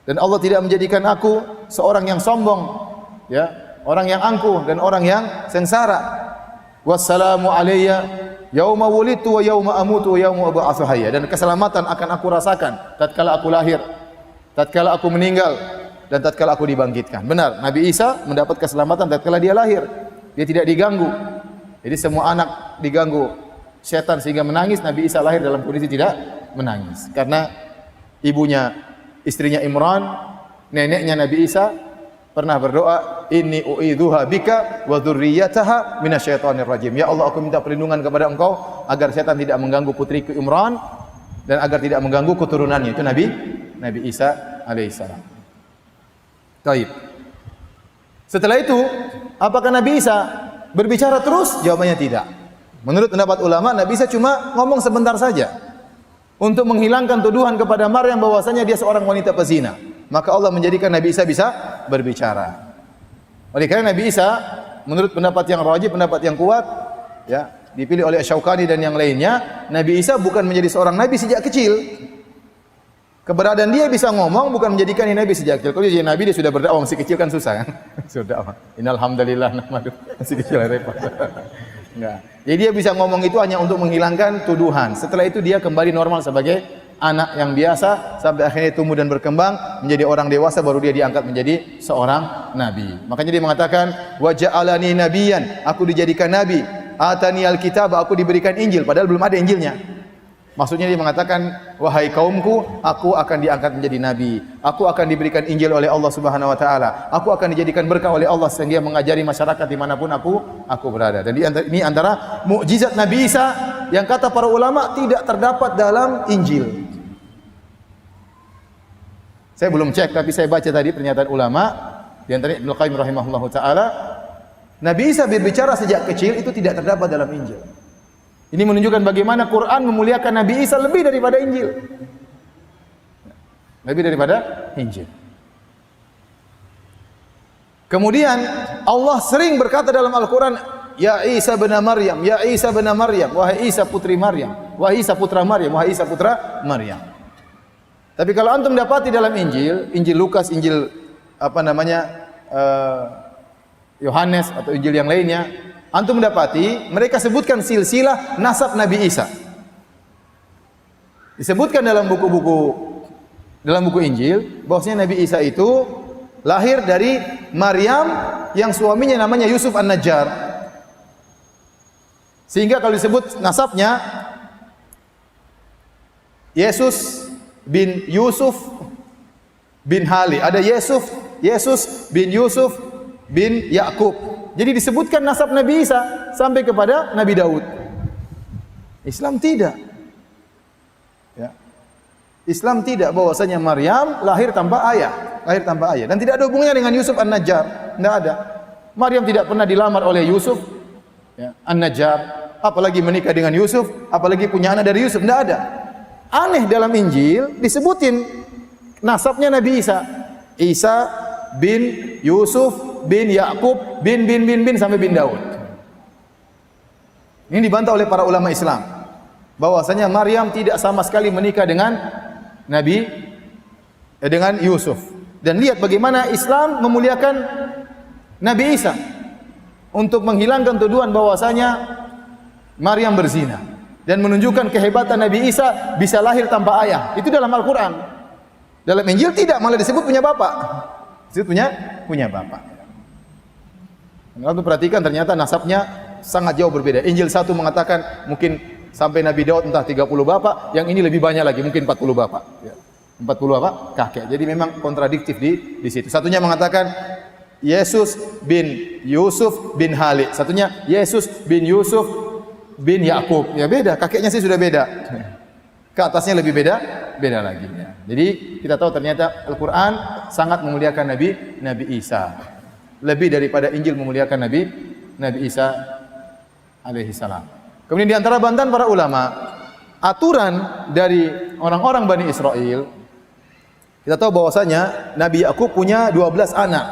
dan Allah tidak menjadikan aku seorang yang sombong, ya, orang yang angkuh dan orang yang sengsara. Wassalamu alayya yauma wulidtu wa yauma amutu wa yauma ub'atsu hayya, dan keselamatan akan aku rasakan tatkala aku lahir, tatkala aku meninggal, dan tatkala aku dibangkitkan. Benar, Nabi Isa mendapat keselamatan tatkala dia lahir. Dia tidak diganggu. Jadi semua anak diganggu setan sehingga menangis, Nabi Isa lahir dalam kondisi tidak menangis. Karena ibunya, istrinya Imran, neneknya Nabi Isa pernah berdoa, inni u'idzuha bika wa dzurriyyataha minasyaitonir rajim. Ya Allah, aku minta perlindungan kepada Engkau agar setan tidak mengganggu putriku Imran dan agar tidak mengganggu keturunannya. Itu Nabi Isa alaihissalam. Baik. Setelah itu, apakah Nabi Isa berbicara terus? Jawabannya tidak. Menurut pendapat ulama, Nabi Isa cuma ngomong sebentar saja untuk menghilangkan tuduhan kepada Maryam bahwasanya dia seorang wanita pezina. Maka Allah menjadikan Nabi Isa bisa berbicara. Oleh karena Nabi Isa, menurut pendapat yang rajih, pendapat yang kuat, ya, dipilih oleh Asy-Syaukani dan yang lainnya, Nabi Isa bukan menjadi seorang nabi sejak kecil. Keberadaan dia bisa ngomong bukan menjadikan dia nabi sejak kecil. Kalau dia jadi nabi, dia sudah berdakwah masih kecil kan susah kan? Sudah apa? Innal hamdalillah nahmadu. Masih kecil repot. Enggak. Jadi dia bisa ngomong itu hanya untuk menghilangkan tuduhan. Setelah itu dia kembali normal sebagai anak yang biasa sampai akhirnya tumbuh dan berkembang menjadi orang dewasa, baru dia diangkat menjadi seorang nabi. Makanya dia mengatakan wa ja'alani nabiyyan, aku dijadikan nabi. Atani alkitab, aku diberikan Injil, padahal belum ada Injilnya. Maksudnya dia mengatakan, wahai kaumku, aku akan diangkat menjadi nabi. Aku akan diberikan Injil oleh Allah Subhanahu wa taala. Aku akan dijadikan berkah oleh Allah sehingga mengajari masyarakat dimanapun aku berada. Dan ini antara mukjizat Nabi Isa yang kata para ulama tidak terdapat dalam Injil. Saya belum cek, tapi saya baca tadi pernyataan ulama di antara Ibnu Qayyim rahimahullahu taala, Nabi Isa berbicara sejak kecil itu tidak terdapat dalam Injil. Ini menunjukkan bagaimana Quran memuliakan Nabi Isa lebih daripada Injil. Lebih daripada Injil. Kemudian Allah sering berkata dalam Al-Quran, Ya Isa bin Maryam, Ya Isa bin Maryam, wahai Isa putri Maryam, wahai Isa putra Maryam, wahai Isa putra Maryam. Tapi kalau antum dapati dalam Injil, Injil Lukas, Injil Yohanes atau Injil yang lainnya, antum mendapati mereka sebutkan silsilah nasab Nabi Isa. Disebutkan dalam buku Injil bahwasanya Nabi Isa itu lahir dari Maryam yang suaminya namanya Yusuf An-Najjar. Sehingga kalau disebut nasabnya Yesus bin Yusuf bin Hali. Ada Yesus bin Yusuf bin Yakub. Jadi disebutkan nasab Nabi Isa sampai kepada Nabi Daud. Islam tidak. Ya. Islam tidak bahwasanya Maryam lahir tanpa ayah, dan tidak ada hubungannya dengan Yusuf An-Najjar, tidak ada. Maryam tidak pernah dilamar oleh Yusuf, ya, An-Najjar, apalagi menikah dengan Yusuf, apalagi punya anak dari Yusuf, tidak ada. Aneh dalam Injil disebutin nasabnya Nabi Isa. Isa bin Yusuf bin Yakub bin sampai bin Daud. Ini dibantah oleh para ulama Islam bahwasanya Maryam tidak sama sekali menikah dengan dengan Yusuf. Dan lihat bagaimana Islam memuliakan Nabi Isa untuk menghilangkan tuduhan bahwasanya Maryam berzina dan menunjukkan kehebatan Nabi Isa bisa lahir tanpa ayah. Itu dalam Al-Quran. Dalam Injil tidak, malah disebut punya bapak. Disebut punya bapak. Kalau perhatikan ternyata nasabnya sangat jauh berbeda. Injil satu mengatakan mungkin sampai Nabi Daud entah 30 bapak, yang ini lebih banyak lagi, mungkin 40 bapak. Ya. 40 apa? Kakek. Jadi memang kontradiktif di situ. Satunya mengatakan Yesus bin Yusuf bin Hali. Satunya Yesus bin Yusuf bin Yakub. Ya beda, kakeknya sih sudah beda. Ke atasnya lebih beda lagi. Ya. Jadi kita tahu ternyata Al-Quran sangat memuliakan Nabi Isa. Lebih daripada Injil memuliakan Nabi Isa alaihi salam. Kemudian di antara bantahan para ulama, aturan dari orang-orang Bani Israel, kita tahu bahwasanya Nabi Yakub punya 12 anak.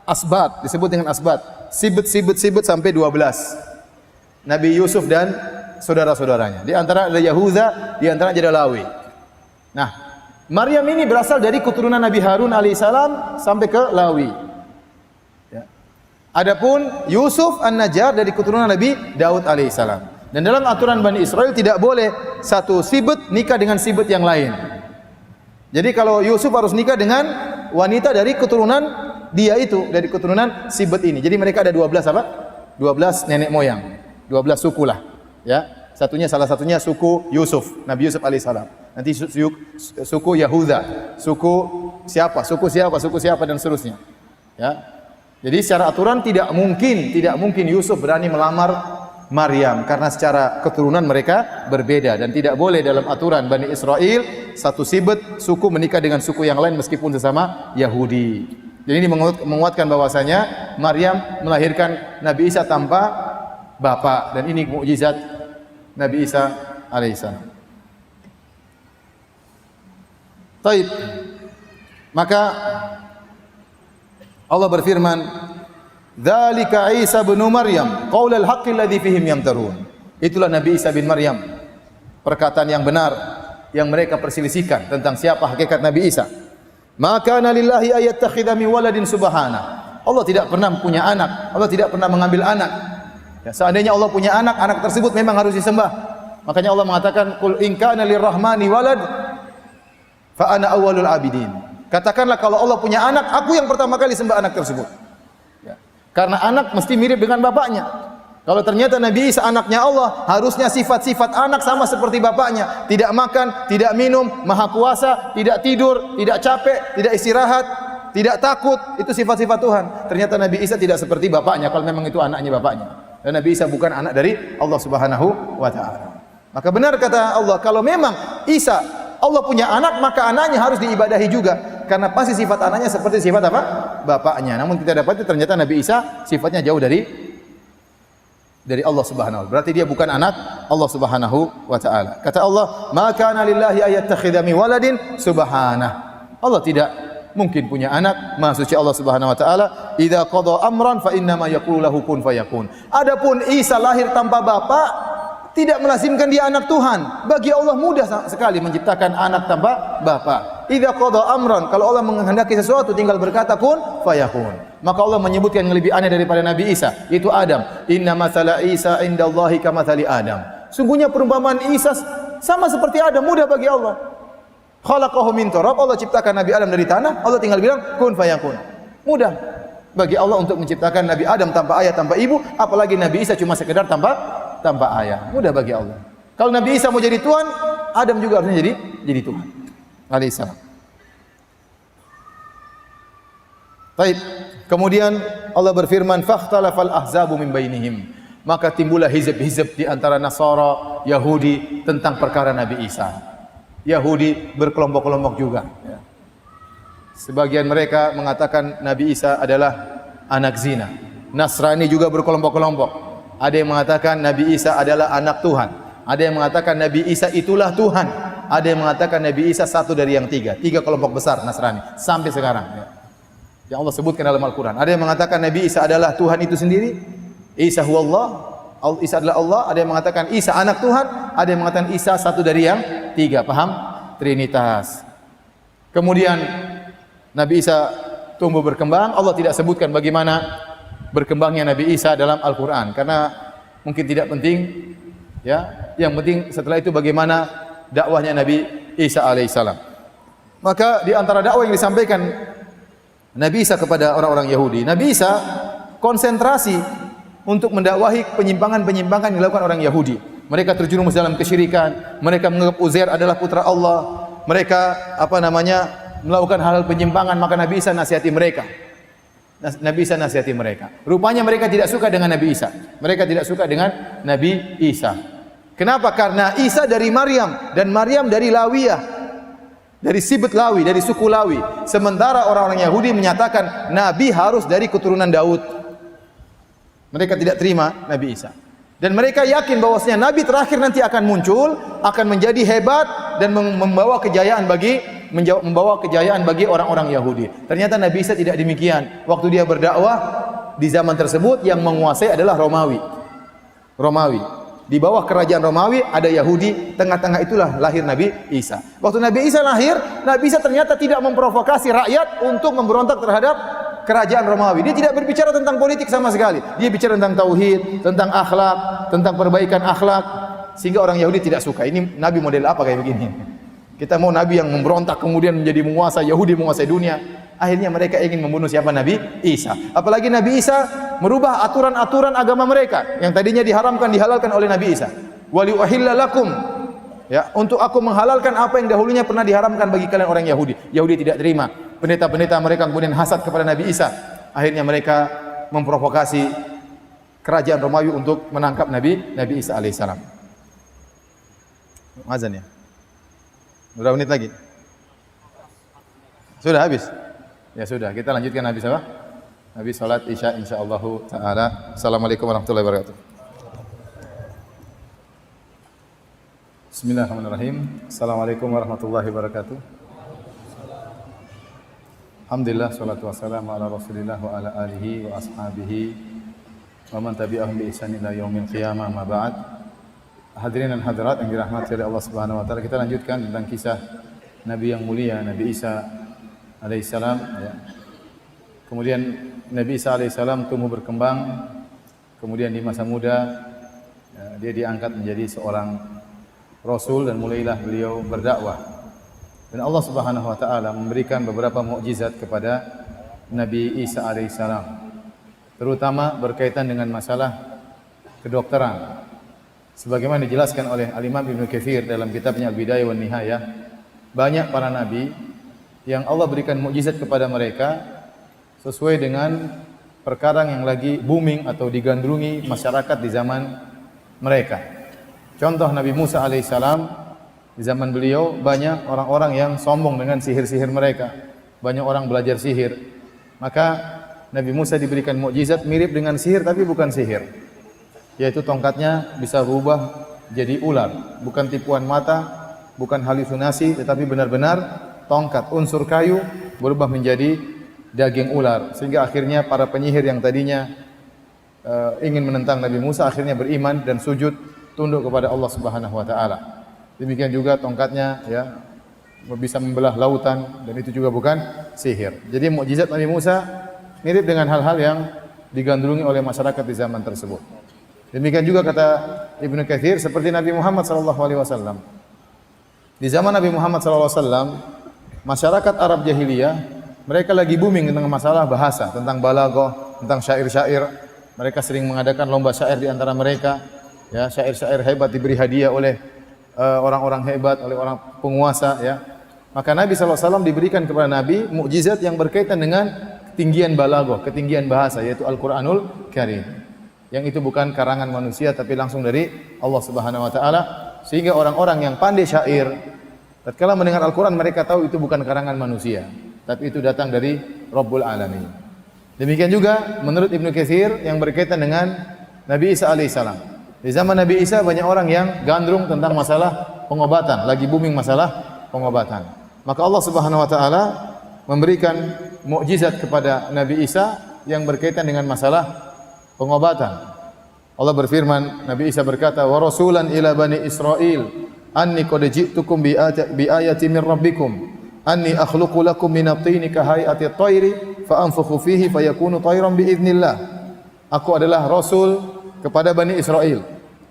Asbat, disebut dengan asbat. Sibet sampai 12. Nabi Yusuf dan saudara-saudaranya. Di antara ada Yahuda, di antara ada Lawi. Nah, Maryam ini berasal dari keturunan Nabi Harun alaihissalam sampai ke Lawi. Ya. Adapun Yusuf An-Najjar dari keturunan Nabi Daud alaihissalam. Dan dalam aturan Bani Israel tidak boleh satu sibet nikah dengan sibet yang lain. Jadi kalau Yusuf harus nikah dengan wanita dari keturunan dia itu, dari keturunan sibet ini. Jadi mereka ada 12 apa? 12 nenek moyang. 12 suku lah. Ya. Satunya salah satunya suku Yusuf, Nabi Yusuf alaihissalam. Nanti suku Yahuda, suku siapa dan seterusnya. Ya. Jadi secara aturan tidak mungkin Yusuf berani melamar Maryam karena secara keturunan mereka berbeda dan tidak boleh dalam aturan Bani Israel satu sibet suku menikah dengan suku yang lain meskipun sesama Yahudi. Jadi ini menguatkan bahwasanya Maryam melahirkan Nabi Isa tanpa bapak dan ini mukjizat Nabi Isa alaihissalam. Taib. Maka Allah berfirman, "Dzalika Isa bin Maryam, qaulul haqqi alladzi fihim yamtarun." Itulah Nabi Isa bin Maryam, perkataan yang benar yang mereka perselisihkan tentang siapa hakikat Nabi Isa. Maka lillahi ayattakhidha min waladin subhana. Allah tidak pernah punya anak, Allah tidak pernah mengambil anak. Ya, seandainya Allah punya anak, anak tersebut memang harus disembah. Makanya Allah mengatakan, "Qul in kana lirrahmani walad fa ana awwalul abidin." Katakanlah kalau Allah punya anak, aku yang pertama kali sembah anak tersebut. Ya. Karena anak mesti mirip dengan bapaknya. Kalau ternyata Nabi Isa anaknya Allah, harusnya sifat-sifat anak sama seperti bapaknya. Tidak makan, tidak minum, maha kuasa, tidak tidur, tidak capek, tidak istirahat, tidak takut. Itu sifat-sifat Tuhan. Ternyata Nabi Isa tidak seperti bapaknya kalau memang itu anaknya bapaknya. Dan Nabi Isa bukan anak dari Allah Subhanahu wa taala. Maka benar kata Allah, kalau memang Isa Allah punya anak, maka anaknya harus diibadahi juga. Karena pasti sifat anaknya seperti sifat apa? Bapaknya. Namun kita dapati ternyata Nabi Isa sifatnya jauh dari Allah Subhanahu wa taala. Berarti dia bukan anak Allah Subhanahu wa taala. Kata Allah, "Ma kana lillahi ayattakhidha min waladin subhanahu." Allah tidak mungkin punya anak, Maha suci Allah Subhanahu wa taala. "Idza qada amran fa inna ma yaqulu lahu kun fayakun." Adapun Isa lahir tanpa bapak, tidak melazimkan dia anak Tuhan. Bagi Allah mudah sekali menciptakan anak tanpa bapak. Idza qada amran, kalau Allah menghendaki sesuatu tinggal berkata kun fayakun. Maka Allah menyebutkan yang lebih aneh daripada Nabi Isa, yaitu Adam. Inna mathala Isa indallahi kamathali Adam. Sungguhnya perumpamaan Isa sama seperti Adam, mudah bagi Allah. Khalaqahu min turab, Allah ciptakan Nabi Adam dari tanah, Allah tinggal bilang kun fayakun. Mudah bagi Allah untuk menciptakan Nabi Adam tanpa ayah, tanpa ibu, apalagi Nabi Isa cuma sekedar tanpa ayah. Mudah bagi Allah. Kalau Nabi Isa mau jadi Tuhan, Adam juga harusnya jadi Tuhan. Alaihissalam. Baik. Kemudian Allah berfirman, "Fakhtalafal ahzabu min bainihim." Maka timbullah hizb-hizb di antara Nasara, Yahudi tentang perkara Nabi Isa. Yahudi berkelompok-kelompok juga. Sebagian mereka mengatakan Nabi Isa adalah anak zina. Nasrani juga berkelompok-kelompok. Ada yang mengatakan Nabi Isa adalah anak Tuhan. Ada yang mengatakan Nabi Isa itulah Tuhan. Ada yang mengatakan Nabi Isa satu dari yang tiga. Tiga kelompok besar Nasrani sampai sekarang. Yang Allah sebutkan dalam Al-Quran. Ada yang mengatakan Nabi Isa adalah Tuhan itu sendiri. Isa huwallah. Isa adalah Allah. Ada yang mengatakan Isa anak Tuhan. Ada yang mengatakan Isa satu dari yang tiga. Paham? Trinitas. Kemudian Nabi Isa tumbuh berkembang. Allah tidak sebutkan bagaimana berkembangnya Nabi Isa dalam Al-Quran. Karena mungkin tidak penting. Ya, yang penting setelah itu bagaimana dakwahnya Nabi Isa alaihissalam. Maka di antara dakwah yang disampaikan Nabi Isa kepada orang-orang Yahudi, Nabi Isa konsentrasi untuk mendakwahi penyimpangan-penyimpangan yang dilakukan orang Yahudi. Mereka terjerumus dalam kesyirikan, mereka menganggap Uzair adalah putra Allah, mereka melakukan hal-hal penyimpangan, maka Nabi Isa nasihati mereka. Nabi Isa nasihati mereka. Rupanya mereka tidak suka dengan Nabi Isa. Mereka tidak suka dengan Nabi Isa. Kenapa? Karena Isa dari Maryam dan Maryam dari Lawiyah, dari Sibet Lawi, dari suku Lawi. Sementara orang-orang Yahudi menyatakan Nabi harus dari keturunan Daud. Mereka tidak terima Nabi Isa. Dan mereka yakin bahwasanya Nabi terakhir nanti akan muncul, akan menjadi hebat dan membawa kejayaan bagi orang-orang Yahudi. Ternyata Nabi Isa tidak demikian. Waktu dia berdakwah di zaman tersebut yang menguasai adalah Romawi. Di bawah kerajaan Romawi ada Yahudi, tengah-tengah itulah lahir Nabi Isa. Waktu Nabi Isa lahir, Nabi Isa ternyata tidak memprovokasi rakyat untuk memberontak terhadap kerajaan Romawi. Dia tidak berbicara tentang politik sama sekali. Dia bicara tentang tauhid, tentang akhlak, tentang perbaikan akhlak, sehingga orang Yahudi tidak suka. Ini Nabi model apa kayak begini? Kita mau Nabi yang memberontak kemudian menjadi menguasa, Yahudi menguasai dunia. Akhirnya mereka ingin membunuh siapa? Nabi Isa. Apalagi Nabi Isa merubah aturan-aturan agama mereka yang tadinya diharamkan dihalalkan oleh Nabi Isa. wa liuhilla lakum. Ya, untuk aku menghalalkan apa yang dahulunya pernah diharamkan bagi kalian orang Yahudi. Yahudi tidak terima. Pendeta-pendeta mereka kemudian hasad kepada Nabi Isa. Akhirnya mereka memprovokasi kerajaan Romawi untuk menangkap Nabi Isa alaihissalam. Azan ya? Berapa menit lagi? Sudah habis? Ya sudah, kita lanjutkan habis apa? Habis salat Isya insyaallah taala. Assalamualaikum warahmatullahi wabarakatuh. Bismillahirrahmanirrahim. Assalamualaikum warahmatullahi wabarakatuh. Alhamdulillah, salatu wassalamu ala Rasulillah wa ala alihi wa ashabihi wa man tabi'ahum bi ihsan ila yaumil qiyamah, ma ba'd. Hadirin dan hadirat yang dirahmati oleh Allah Subhanahu wa taala, kita lanjutkan tentang kisah Nabi yang mulia, Nabi Isa alaihissalam, ya. Kemudian Nabi Isa alaihissalam tumbuh berkembang, kemudian di masa muda ya, dia diangkat menjadi seorang Rasul dan mulailah beliau berdakwah. Dan Allah Subhanahu wa taala memberikan beberapa mukjizat kepada Nabi Isa alaihissalam, terutama berkaitan dengan masalah kedokteran. Sebagaimana dijelaskan oleh Al-Imam Ibnu Katsir dalam kitabnya Al-Bidayah wan Nihayah, banyak para nabi yang Allah berikan mukjizat kepada mereka sesuai dengan perkara yang lagi booming atau digandrungi masyarakat di zaman mereka. Contoh Nabi Musa alaihissalam, di zaman beliau banyak orang-orang yang sombong dengan sihir-sihir mereka. Banyak orang belajar sihir. Maka Nabi Musa diberikan mukjizat mirip dengan sihir tapi bukan sihir. Yaitu tongkatnya bisa berubah jadi ular. Bukan tipuan mata, bukan halusinasi, tetapi benar-benar tongkat, unsur kayu berubah menjadi daging ular. Sehingga akhirnya para penyihir yang tadinya ingin menentang Nabi Musa akhirnya beriman dan sujud tunduk kepada Allah Subhanahu wa taala. Demikian juga tongkatnya ya bisa membelah lautan dan itu juga bukan sihir. Jadi mukjizat Nabi Musa mirip dengan hal-hal yang digandrungi oleh masyarakat di zaman tersebut. Demikian juga kata Ibnu Katsir seperti Nabi Muhammad sallallahu alaihi wasallam. Di zaman Nabi Muhammad sallallahu alaihi wasallam, masyarakat Arab jahiliyah mereka lagi booming tentang masalah bahasa, tentang balaghah, tentang syair-syair. Mereka sering mengadakan lomba syair di antara mereka. Ya, syair-syair hebat diberi hadiah oleh orang-orang hebat, oleh orang penguasa ya. Maka Nabi SAW diberikan kepada Nabi mukjizat yang berkaitan dengan ketinggian balaghah, ketinggian bahasa yaitu Al-Qur'anul Karim. Yang itu bukan karangan manusia tapi langsung dari Allah Subhanahu wa taala, sehingga orang-orang yang pandai syair tatkala mendengar Al-Qur'an mereka tahu itu bukan karangan manusia, tapi itu datang dari Rabbul Alamin. Demikian juga menurut Ibnu Katsir yang berkaitan dengan Nabi Isa alaihissalam. Di zaman Nabi Isa banyak orang yang gandrung tentang masalah pengobatan, lagi booming masalah pengobatan. Maka Allah Subhanahu wa taala memberikan mukjizat kepada Nabi Isa yang berkaitan dengan masalah pengobatan. Allah berfirman, Nabi Isa berkata, "Wa rasulan ila bani Israil, anni qad ji'tukum bi ayati min rabbikum, anni akhluqu lakum min at-tini ka hay'ati at-tayri fa anfukhu fihi fayakunu tayran bi idznillah." Aku adalah rasul kepada Bani Israel.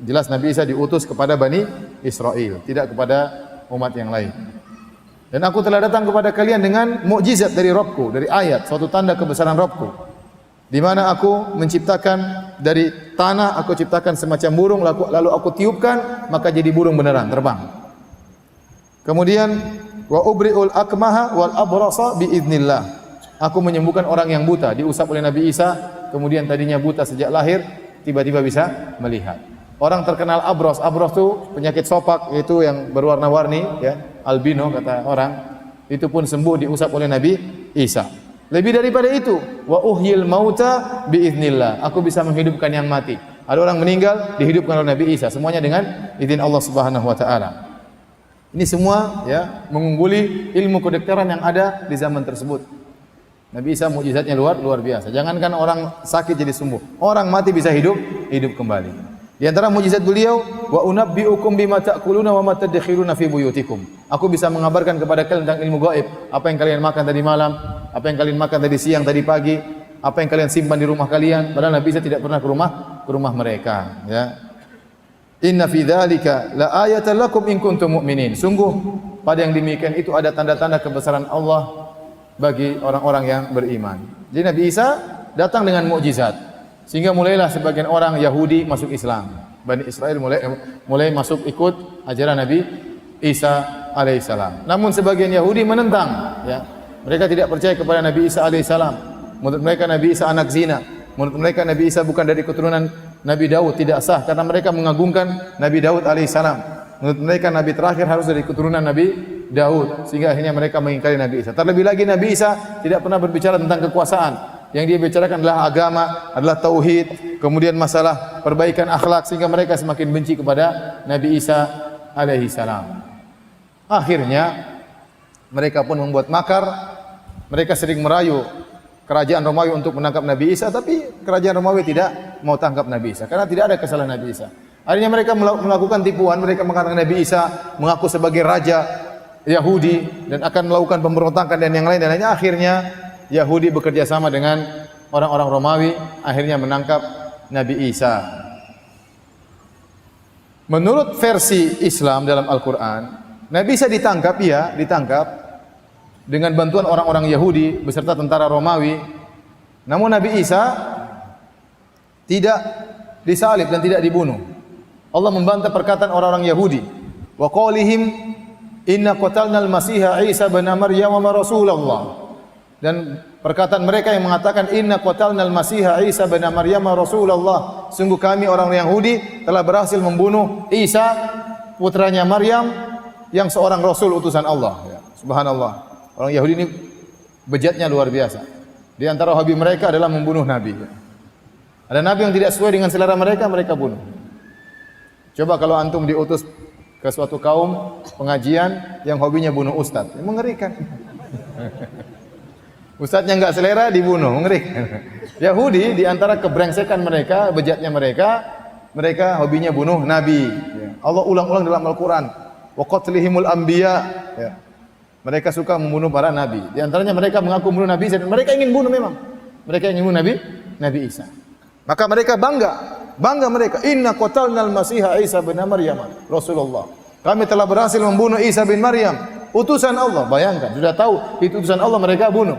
Jelas Nabi Isa diutus kepada Bani Israel, tidak kepada umat yang lain. Dan aku telah datang kepada kalian dengan mukjizat dari Rabbku, dari ayat, suatu tanda kebesaran Rabbku. Di mana aku menciptakan dari tanah, aku ciptakan semacam burung, lalu aku tiupkan, maka jadi burung beneran, terbang. Kemudian wa ubri'ul akmaha wal abrasa bi idznillah. Aku menyembuhkan orang yang buta, diusap oleh Nabi Isa, kemudian tadinya buta sejak lahir, tiba-tiba bisa melihat. Orang terkenal abros itu penyakit sopak, yaitu yang berwarna-warni, ya, albino kata orang. Itu pun sembuh diusap oleh Nabi Isa. Lebih daripada itu, wa uhyil mauta biiznillah. Aku bisa menghidupkan yang mati. Ada orang meninggal dihidupkan oleh Nabi Isa, semuanya dengan izin Allah Subhanahu wa taala. Ini semua ya mengungguli ilmu kedokteran yang ada di zaman tersebut. Nabi Isa mukjizatnya luar biasa. Jangankan orang sakit jadi sembuh, orang mati bisa hidup kembali. Di antara mukjizat beliau, wa unabbiukum bima ta'kuluna wa ma tadkhiruna fi buyutikum. Aku bisa mengabarkan kepada kalian tentang ilmu gaib, apa yang kalian makan tadi malam, apa yang kalian makan tadi siang, tadi pagi, apa yang kalian simpan di rumah kalian. Padahal Nabi Isa tidak pernah ke rumah mereka, ya. Inna fi dzalika la ayatan lakum in kuntum mu'minin. Sungguh pada yang demikian itu ada tanda-tanda kebesaran Allah bagi orang-orang yang beriman. Jadi Nabi Isa datang dengan mukjizat, sehingga mulailah sebagian orang Yahudi masuk Islam. Bani Israel mulai masuk ikut ajaran Nabi Isa alaihissalam. Namun sebagian Yahudi menentang, ya. Mereka tidak percaya kepada Nabi Isa alaihissalam. Menurut mereka Nabi Isa anak zina. Menurut mereka Nabi Isa bukan dari keturunan Nabi Daud, tidak sah karena mereka mengagungkan Nabi Daud alaihissalam. Menurut mereka Nabi terakhir harus dari keturunan Nabi Daud, sehingga akhirnya mereka mengingkari Nabi Isa. Terlebih lagi Nabi Isa tidak pernah berbicara tentang kekuasaan. Yang dia bicarakan adalah agama, adalah tauhid, kemudian masalah perbaikan akhlak, sehingga mereka semakin benci kepada Nabi Isa alaihi salam. Akhirnya mereka pun membuat makar. Mereka sering merayu kerajaan Romawi untuk menangkap Nabi Isa, tapi kerajaan Romawi tidak mau tangkap Nabi Isa karena tidak ada kesalahan Nabi Isa. Akhirnya mereka melakukan tipuan. Mereka mengatakan Nabi Isa mengaku sebagai raja Yahudi dan akan melakukan pemberontakan dan yang lain dan lainnya. Akhirnya Yahudi bekerja sama dengan orang-orang Romawi, akhirnya menangkap Nabi Isa. Menurut versi Islam dalam Al-Quran, Nabi Isa ditangkap, ya, ditangkap dengan bantuan orang-orang Yahudi beserta tentara Romawi. Namun Nabi Isa tidak disalib dan tidak dibunuh. Allah membantah perkataan orang-orang Yahudi. Wa qaulihim inna qatalnal masiha Isa bin Maryam wa Rasulullah. Dan perkataan mereka yang mengatakan inna qatalnal masiha Isa bin Maryam Rasulullah, sungguh kami orang Yahudi telah berhasil membunuh Isa putranya Maryam yang seorang rasul utusan Allah, ya. Subhanallah. Orang Yahudi ini bejatnya luar biasa. Di antara hobi mereka adalah membunuh nabi, ya. Ada nabi yang tidak sesuai dengan selera mereka, mereka bunuh. Coba kalau antum diutus ke suatu kaum pengajian yang hobinya bunuh ustaz, ya, mengerikan. Ustaznya enggak selera dibunuh, mengerikan. Yahudi di antara kebrengsekan mereka, bejatnya mereka hobinya bunuh nabi. Ya. Allah ulang-ulang dalam Al-Qur'an, wa qatlihimul anbiya. Ya. Mereka suka membunuh para nabi. Di antaranya mereka mengaku membunuh Nabi Isa dan mereka ingin bunuh memang. Mereka ingin bunuh Nabi Isa. Maka mereka bangga mereka, inna qatalnal masiha Isa bin Maryam Rasulullah. Kami telah berhasil membunuh Isa bin Maryam, utusan Allah. Bayangkan, sudah tahu itu utusan Allah, mereka bunuh.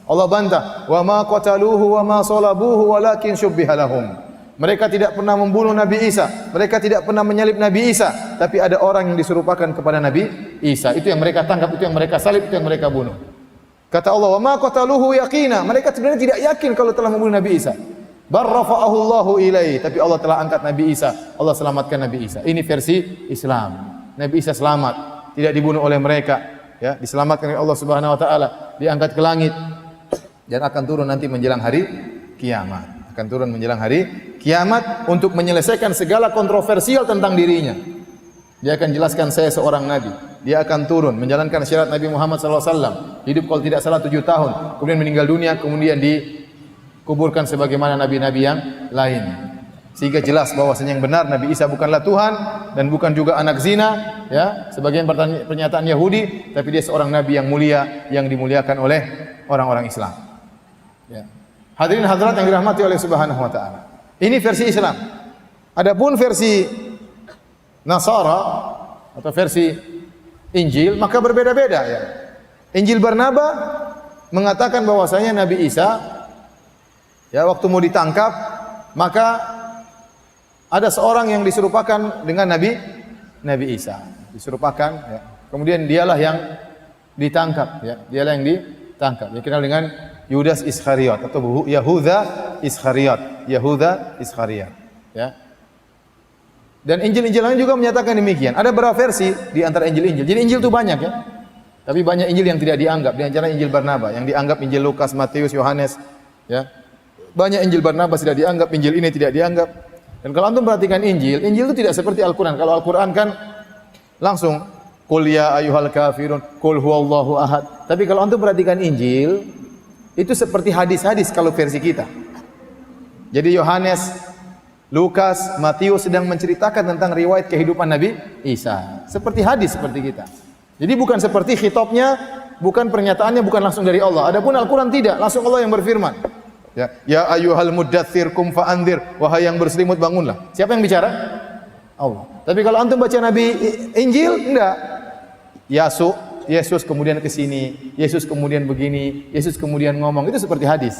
Allah bantah, wa ma qataluhu wa ma salabuhu walakin syubbiha lahum. Mereka tidak pernah membunuh Nabi Isa, mereka tidak pernah menyalib Nabi Isa, tapi ada orang yang diserupakan kepada Nabi Isa. Itu yang mereka tangkap, itu yang mereka salib, itu yang mereka bunuh. Kata Allah, wa ma qataluhu yaqina. Mereka sebenarnya tidak yakin kalau telah membunuh Nabi Isa. Bar rafa'ahu Allahu ilaihi, tapi Allah telah angkat Nabi Isa. Allah selamatkan Nabi Isa. Ini versi Islam. Nabi Isa selamat, tidak dibunuh oleh mereka, ya, diselamatkan oleh Allah Subhanahu wa taala, diangkat ke langit. Dan akan turun nanti menjelang hari kiamat. Akan turun menjelang hari kiamat untuk menyelesaikan segala kontroversial tentang dirinya. Dia akan jelaskan saya seorang nabi. Dia akan turun menjalankan syarat Nabi Muhammad SAW. Hidup kalau tidak salah 7 tahun. Kemudian meninggal dunia, kemudian dikuburkan sebagaimana nabi-nabi yang lain. Sehingga jelas bahwasanya yang benar Nabi Isa bukanlah Tuhan dan bukan juga anak zina, ya, sebagian pernyataan Yahudi, tapi dia seorang nabi yang mulia yang dimuliakan oleh orang-orang Islam. Ya. Hadirin hadirat yang dirahmati oleh Subhanahu wa taala. Ini versi Islam. Adapun versi Nasara atau versi Injil maka berbeda-beda, ya. Injil Barnaba mengatakan bahwasanya Nabi Isa, ya, waktu mau ditangkap maka ada seorang yang diserupakan dengan Nabi Isa. Diserupakan, ya. Kemudian dialah yang ditangkap, ya. Dialah yang ditangkap. Dikenal dengan Yudas Iskariot atau Yahuda Iskariot. Yahuda Iskariot, ya. Dan Injil-Injil lain juga menyatakan demikian. Ada beberapa versi di antara Injil-Injil. Jadi Injil itu banyak, ya. Tapi banyak Injil yang tidak dianggap. Di antara Injil Barnaba yang dianggap Injil Lukas, Matius, Yohanes, ya. Banyak Injil Barnaba tidak dianggap, Injil ini tidak dianggap. Dan kalau antum perhatikan Injil itu tidak seperti Al-Qur'an. Kalau Al-Qur'an kan langsung qul ya ayyuhal kafirun, qul huwallahu ahad. Tapi kalau antum perhatikan Injil itu seperti hadis-hadis kalau versi kita. Jadi Yohanes, Lukas, Matius sedang menceritakan tentang riwayat kehidupan Nabi Isa. Seperti hadis seperti kita. Jadi bukan seperti khitabnya, bukan pernyataannya bukan langsung dari Allah. Adapun Al-Qur'an tidak, langsung Allah yang berfirman. Ya ayyuhal muddatsir kum fa'andzir, wahai yang berselimut bangunlah. Siapa yang bicara? Allah. Tapi kalau antum baca Nabi Injil enggak. Yesus kemudian ke sini, Yesus kemudian begini, Yesus kemudian ngomong, itu seperti hadis.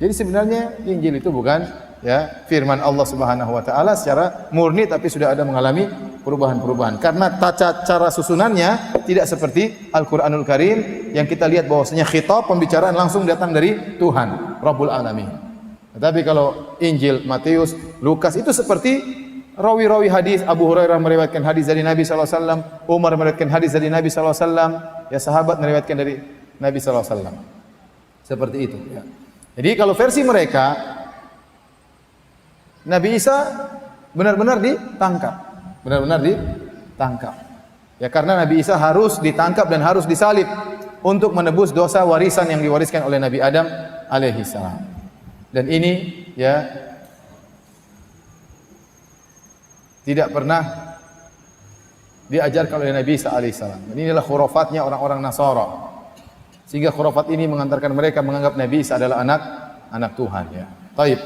Jadi sebenarnya Injil itu bukan ya firman Allah Subhanahu wa taala secara murni, tapi sudah ada mengalami perubahan-perubahan. Karena tata cara susunannya tidak seperti Al-Qur'anul Karim yang kita lihat bahwasanya khitab, pembicaraan langsung datang dari Tuhan Rabbul Alamin. Tetapi kalau Injil Matius, Lukas itu seperti rawi-rawi hadis. Abu Hurairah meriwayatkan hadis dari Nabi sallallahu alaihi wasallam, Umar meriwayatkan hadis dari Nabi sallallahu alaihi wasallam, ya sahabat meriwayatkan dari Nabi sallallahu alaihi wasallam. Seperti itu, ya. Jadi kalau versi mereka, Nabi Isa benar-benar ditangkap. Benar-benar ditangkap. Ya, karena Nabi Isa harus ditangkap dan harus disalib untuk menebus dosa warisan yang diwariskan oleh Nabi Adam alaihi salam. Dan ini ya tidak pernah diajarkan oleh Nabi Isa alaihi salam. Inilah khurafatnya orang-orang Nasara. Sehingga khurafat ini mengantarkan mereka menganggap Nabi Isa adalah anak Tuhan, ya. Taib.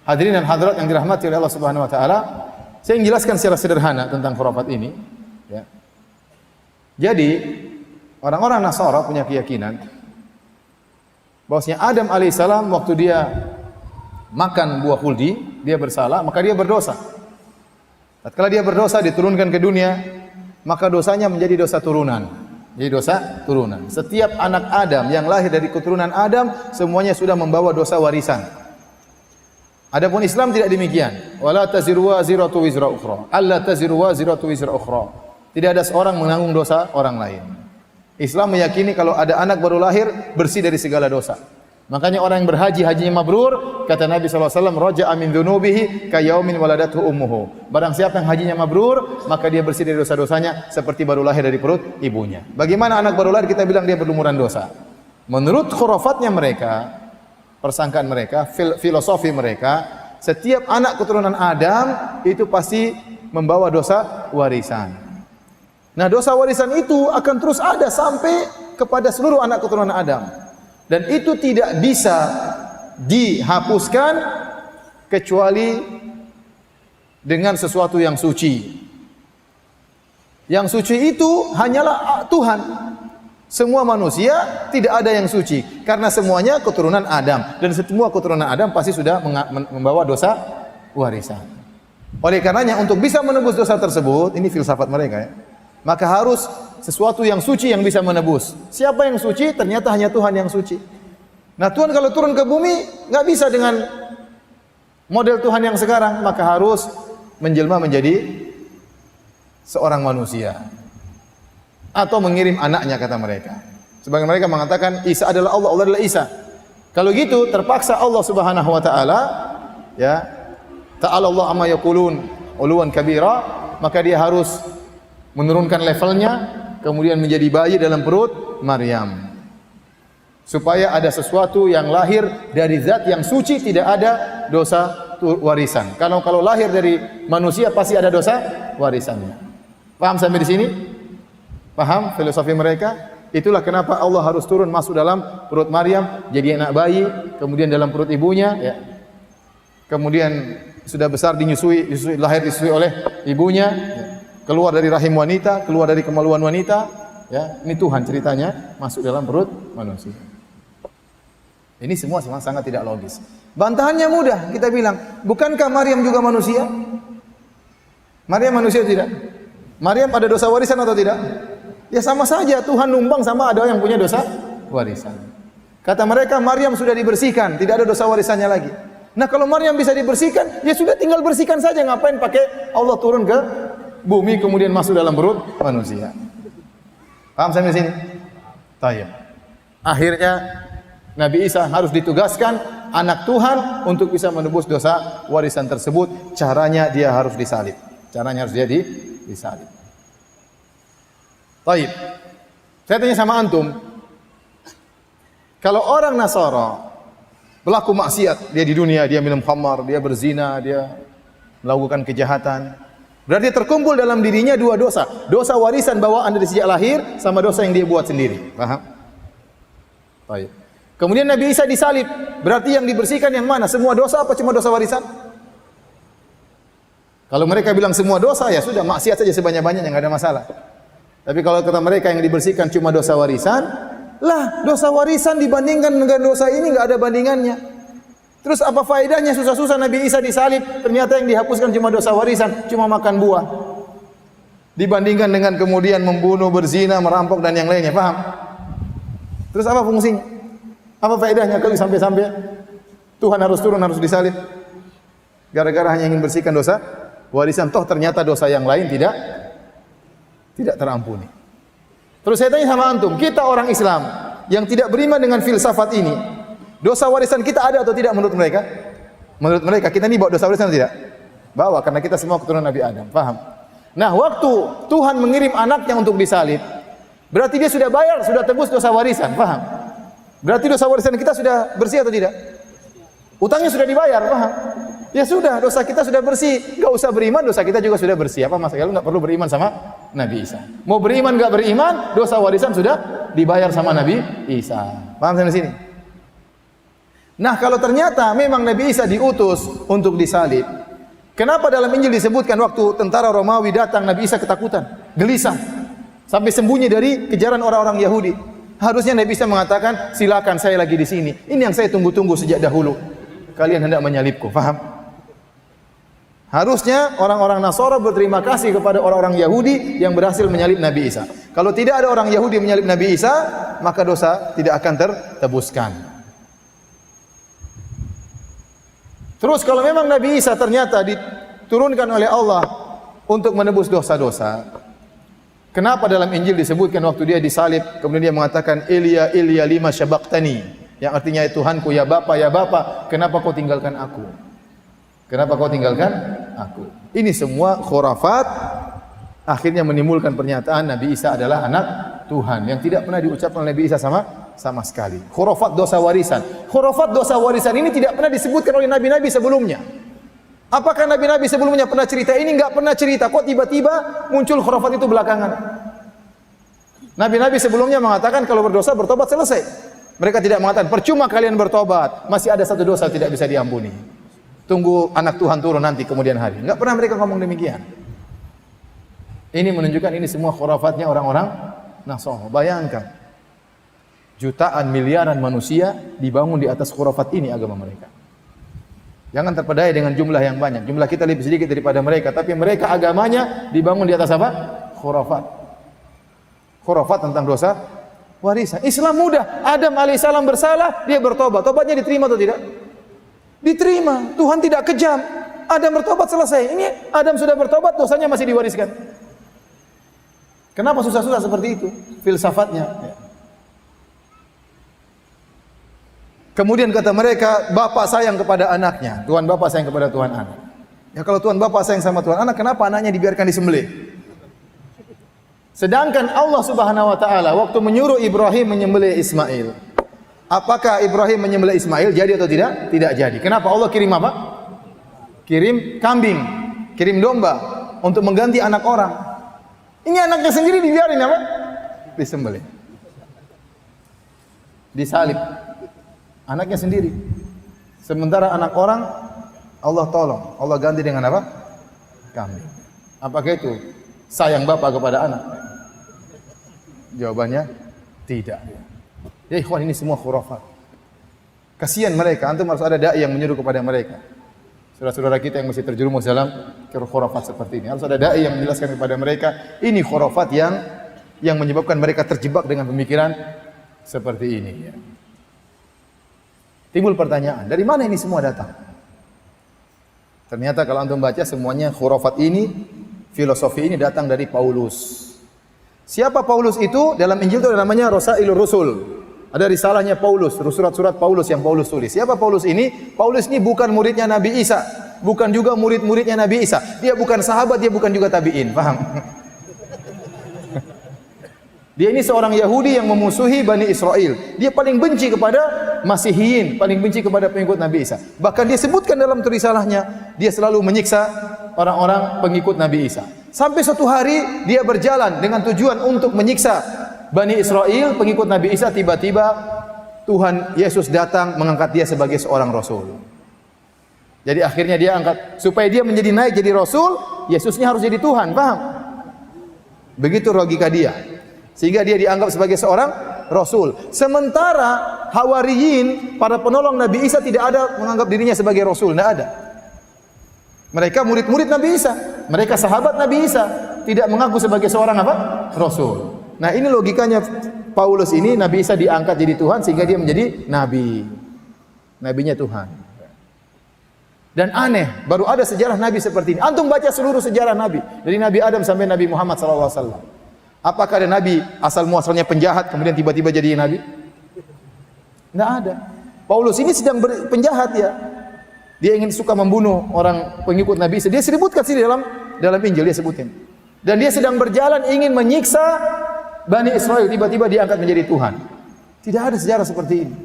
Hadirin dan hadirat yang dirahmati oleh Allah Subhanahu wa taala, saya ingin jelaskan secara sederhana tentang khurafat ini, ya. Jadi, orang-orang Nasara punya keyakinan bahwasanya Adam alaihissalam waktu dia makan buah khuldi, dia bersalah, maka dia berdosa. Tatkala dia berdosa diturunkan ke dunia, maka dosanya menjadi dosa turunan. Jadi dosa turunan. Setiap anak Adam yang lahir dari keturunan Adam semuanya sudah membawa dosa warisan. Adapun Islam tidak demikian. Wala taziru waziratu wizra ukhra. Alla taziru waziratu wizra ukhra. Tidak ada seorang menanggung dosa orang lain. Islam meyakini kalau ada anak baru lahir bersih dari segala dosa. Makanya orang yang berhaji hajinya mabrur, kata Nabi sallallahu alaihi wasallam, raja'a min dzunubihi ka yaumin waladathu ummuhu. Barang siapa yang hajinya mabrur, maka dia bersih dari dosa-dosanya seperti baru lahir dari perut ibunya. Bagaimana anak baru lahir kita bilang dia berlumuran dosa? Menurut khurafatnya mereka, persangkaan mereka, filosofi mereka, setiap anak keturunan Adam itu pasti membawa dosa warisan. Nah, dosa warisan itu akan terus ada sampai kepada seluruh anak keturunan Adam. Dan itu tidak bisa dihapuskan kecuali dengan sesuatu yang suci. Yang suci itu hanyalah Tuhan. Semua manusia tidak ada yang suci karena semuanya keturunan Adam dan semua keturunan Adam pasti sudah membawa dosa warisan. Oleh karenanya untuk bisa menebus dosa tersebut, ini filsafat mereka, ya, maka harus sesuatu yang suci yang bisa menebus. Siapa yang suci? Ternyata hanya Tuhan yang suci. Nah, Tuhan kalau turun ke bumi nggak bisa dengan model Tuhan yang sekarang, maka harus menjelma menjadi seorang manusia atau mengirim anaknya, kata mereka. Sebagian mereka mengatakan Isa adalah Allah, Allah adalah Isa. Kalau gitu terpaksa Allah Subhanahu wa taala, ya, ta'ala Allah amma yaqulun uluwan kabira, maka dia harus menurunkan levelnya, kemudian menjadi bayi dalam perut Maryam. Supaya ada sesuatu yang lahir dari zat yang suci, tidak ada dosa warisan. Kalau lahir dari manusia pasti ada dosa warisannya. Paham sampai di sini? Paham filosofi mereka? Itulah kenapa Allah harus turun masuk dalam perut Maryam, jadi anak bayi, kemudian dalam perut ibunya, ya. Kemudian sudah besar lahir disusui oleh ibunya, ya. Keluar dari rahim wanita, keluar dari kemaluan wanita, ya. Ini Tuhan ceritanya masuk dalam perut manusia. Ini semua sangat tidak logis. Bantahannya mudah, kita bilang, bukankah Maryam juga manusia? Maryam manusia tidak? Maryam ada dosa warisan atau tidak? Ya sama saja, Tuhan numbang sama ada yang punya dosa warisan. Kata mereka Maryam sudah dibersihkan, tidak ada dosa warisannya lagi. Nah, kalau Maryam bisa dibersihkan, ya sudah tinggal bersihkan saja, ngapain pakai Allah turun ke bumi kemudian masuk dalam perut manusia. Paham sampai sini? Tayyib. Akhirnya Nabi Isa harus ditugaskan anak Tuhan untuk bisa menebus dosa warisan tersebut. Caranya dia harus disalib. Caranya harus dia disalib. Tayyib. Saya tanya sama antum, kalau orang Nasara pelaku maksiat, dia di dunia, dia minum khamar, dia berzina, dia melakukan kejahatan, berarti terkumpul dalam dirinya dua dosa. Dosa warisan bawaan dari sejak lahir sama dosa yang dia buat sendiri. Paham? Baik. Kemudian Nabi Isa disalib. Berarti yang dibersihkan yang mana? Semua dosa apa cuma dosa warisan? Kalau mereka bilang semua dosa, ya sudah maksiat saja sebanyak-banyaknya, enggak ada masalah. Tapi kalau kata mereka yang dibersihkan cuma dosa warisan, lah dosa warisan dibandingkan dengan dosa ini enggak ada bandingannya. Terus apa faedahnya susah-susah Nabi Isa disalib, ternyata yang dihapuskan cuma dosa warisan, cuma makan buah. Dibandingkan dengan kemudian membunuh, berzina, merampok dan yang lainnya, paham? Terus apa fungsinya? Apa faedahnya kalau sampai-sampai Tuhan harus turun, harus disalib? Gara-gara hanya ingin bersihkan dosa warisan, toh ternyata dosa yang lain tidak terampuni. Terus saya tanya sama antum, kita orang Islam yang tidak beriman dengan filsafat ini, dosa warisan kita ada atau tidak menurut mereka? Menurut mereka kita ini bawa dosa warisan atau tidak? Bawa, karena kita semua keturunan Nabi Adam, paham? Nah, waktu Tuhan mengirim anaknya untuk disalib, berarti dia sudah bayar, sudah tebus dosa warisan, paham? Berarti dosa warisan kita sudah bersih atau tidak? Utangnya sudah dibayar, paham? Ya sudah, dosa kita sudah bersih. Enggak usah beriman, dosa kita juga sudah bersih. Apa masalah? Lu enggak perlu beriman sama Nabi Isa. Mau beriman enggak beriman, dosa warisan sudah dibayar sama Nabi Isa. Paham sampai sini? Nah, kalau ternyata memang Nabi Isa diutus untuk disalib, kenapa dalam Injil disebutkan waktu tentara Romawi datang, Nabi Isa ketakutan, gelisah, sampai sembunyi dari kejaran orang-orang Yahudi? Harusnya Nabi Isa mengatakan, silakan saya lagi di sini. Ini yang saya tunggu-tunggu sejak dahulu. Kalian hendak menyalibku, paham? Harusnya orang-orang Nasara berterima kasih kepada orang-orang Yahudi yang berhasil menyalib Nabi Isa. Kalau tidak ada orang Yahudi menyalib Nabi Isa, maka dosa tidak akan tertebuskan. Terus kalau memang Nabi Isa ternyata diturunkan oleh Allah untuk menebus dosa-dosa, kenapa dalam Injil disebutkan waktu dia disalib, kemudian dia mengatakan, Elia, Elia lima syabaktani, yang artinya, Tuhanku, ya Bapa, kenapa kau tinggalkan aku? Kenapa kau tinggalkan aku? Ini semua khurafat, akhirnya menimbulkan pernyataan Nabi Isa adalah anak Tuhan yang tidak pernah diucapkan oleh Nabi Isa sama sekali. Khurafat dosa warisan. Khurafat dosa warisan ini tidak pernah disebutkan oleh nabi-nabi sebelumnya. Apakah nabi-nabi sebelumnya pernah cerita ini? Enggak pernah cerita. Kok tiba-tiba muncul khurafat itu belakangan? Nabi-nabi sebelumnya mengatakan kalau berdosa bertobat selesai. Mereka tidak mengatakan percuma kalian bertobat, masih ada satu dosa tidak bisa diampuni. Tunggu anak Tuhan turun nanti kemudian hari. Enggak pernah mereka ngomong demikian. Ini menunjukkan ini semua khurafatnya orang-orang Nasara. Bayangkan, jutaan miliaran manusia dibangun di atas khurafat ini agama mereka. Jangan terpedaya dengan jumlah yang banyak. Jumlah kita lebih sedikit daripada mereka, tapi mereka agamanya dibangun di atas apa? Khurafat. Khurafat tentang dosa warisan. Islam mudah. Adam alaihissalam bersalah, dia bertobat. Tobatnya diterima atau tidak? Diterima. Tuhan tidak kejam. Adam bertobat selesai. Ini Adam sudah bertobat, dosanya masih diwariskan. Kenapa susah-susah seperti itu? Filsafatnya. Kemudian kata mereka, Bapak sayang kepada anaknya. Tuhan Bapak sayang kepada Tuhan anak. Ya kalau Tuhan Bapak sayang sama Tuhan anak, kenapa anaknya dibiarkan disembelih? Sedangkan Allah Subhanahu wa taala waktu menyuruh Ibrahim menyembelih Ismail, apakah Ibrahim menyembelih Ismail jadi atau tidak? Tidak jadi. Kenapa? Allah kirim apa? Kirim kambing, kirim domba untuk mengganti anak orang. Ini anaknya sendiri dibiarin apa? Disembelih. Disalib. Anaknya sendiri. Sementara anak orang Allah tolong, Allah ganti dengan apa? Kambing. Apakah itu sayang bapak kepada anak? Jawabannya tidak. Ya ikhwan, ini semua khurafat. Kasihan mereka, antum harus ada dai yang menyuruh kepada mereka. Saudara-saudara kita yang masih terjerumus dalam khurafat seperti ini, harus ada dai yang menjelaskan kepada mereka, ini khurafat yang menyebabkan mereka terjebak dengan pemikiran seperti ini. Timbul pertanyaan, dari mana ini semua datang? Ternyata kalau antum baca semuanya khurafat ini, filosofi ini datang dari Paulus. Siapa Paulus itu? Dalam Injil itu namanya Rasailur Rusul. Ada risalahnya Paulus, surat-surat Paulus yang Paulus tulis. Siapa Paulus ini? Paulus ini bukan muridnya Nabi Isa, bukan juga murid-muridnya Nabi Isa. Dia bukan sahabat, dia bukan juga tabi'in, paham? Dia ini seorang Yahudi yang memusuhi Bani Israel. Dia paling benci kepada Masihiyin, paling benci kepada pengikut Nabi Isa. Bahkan dia sebutkan dalam risalahnya, dia selalu menyiksa orang-orang pengikut Nabi Isa. Sampai suatu hari dia berjalan dengan tujuan untuk menyiksa Bani Israel, pengikut Nabi Isa. Tiba-tiba Tuhan Yesus datang mengangkat dia sebagai seorang Rasul. Jadi akhirnya dia angkat, supaya dia menjadi naik jadi Rasul, Yesusnya harus jadi Tuhan, paham? Begitu logika dia. Sehingga dia dianggap sebagai seorang Rasul. Sementara Hawariyin, para penolong Nabi Isa tidak ada menganggap dirinya sebagai Rasul, tidak ada. Mereka murid-murid Nabi Isa, mereka sahabat Nabi Isa, tidak mengaku sebagai seorang apa? Rasul. Nah ini logikanya Paulus ini, Nabi Isa diangkat jadi Tuhan sehingga dia menjadi Nabi. Nabinya Tuhan. Dan aneh, baru ada sejarah Nabi seperti ini. Antum baca seluruh sejarah Nabi. Dari Nabi Adam sampai Nabi Muhammad SAW. Apakah ada Nabi asal muasalnya penjahat, kemudian tiba-tiba jadi Nabi? Tidak ada. Paulus ini sedang penjahat ya. Dia ingin suka membunuh orang pengikut Nabi. Dia sebutkan sih dalam Injil, dia sebutin. Dan dia sedang berjalan ingin menyiksa Bani Israel. Tiba-tiba diangkat menjadi Tuhan. Tidak ada sejarah seperti ini.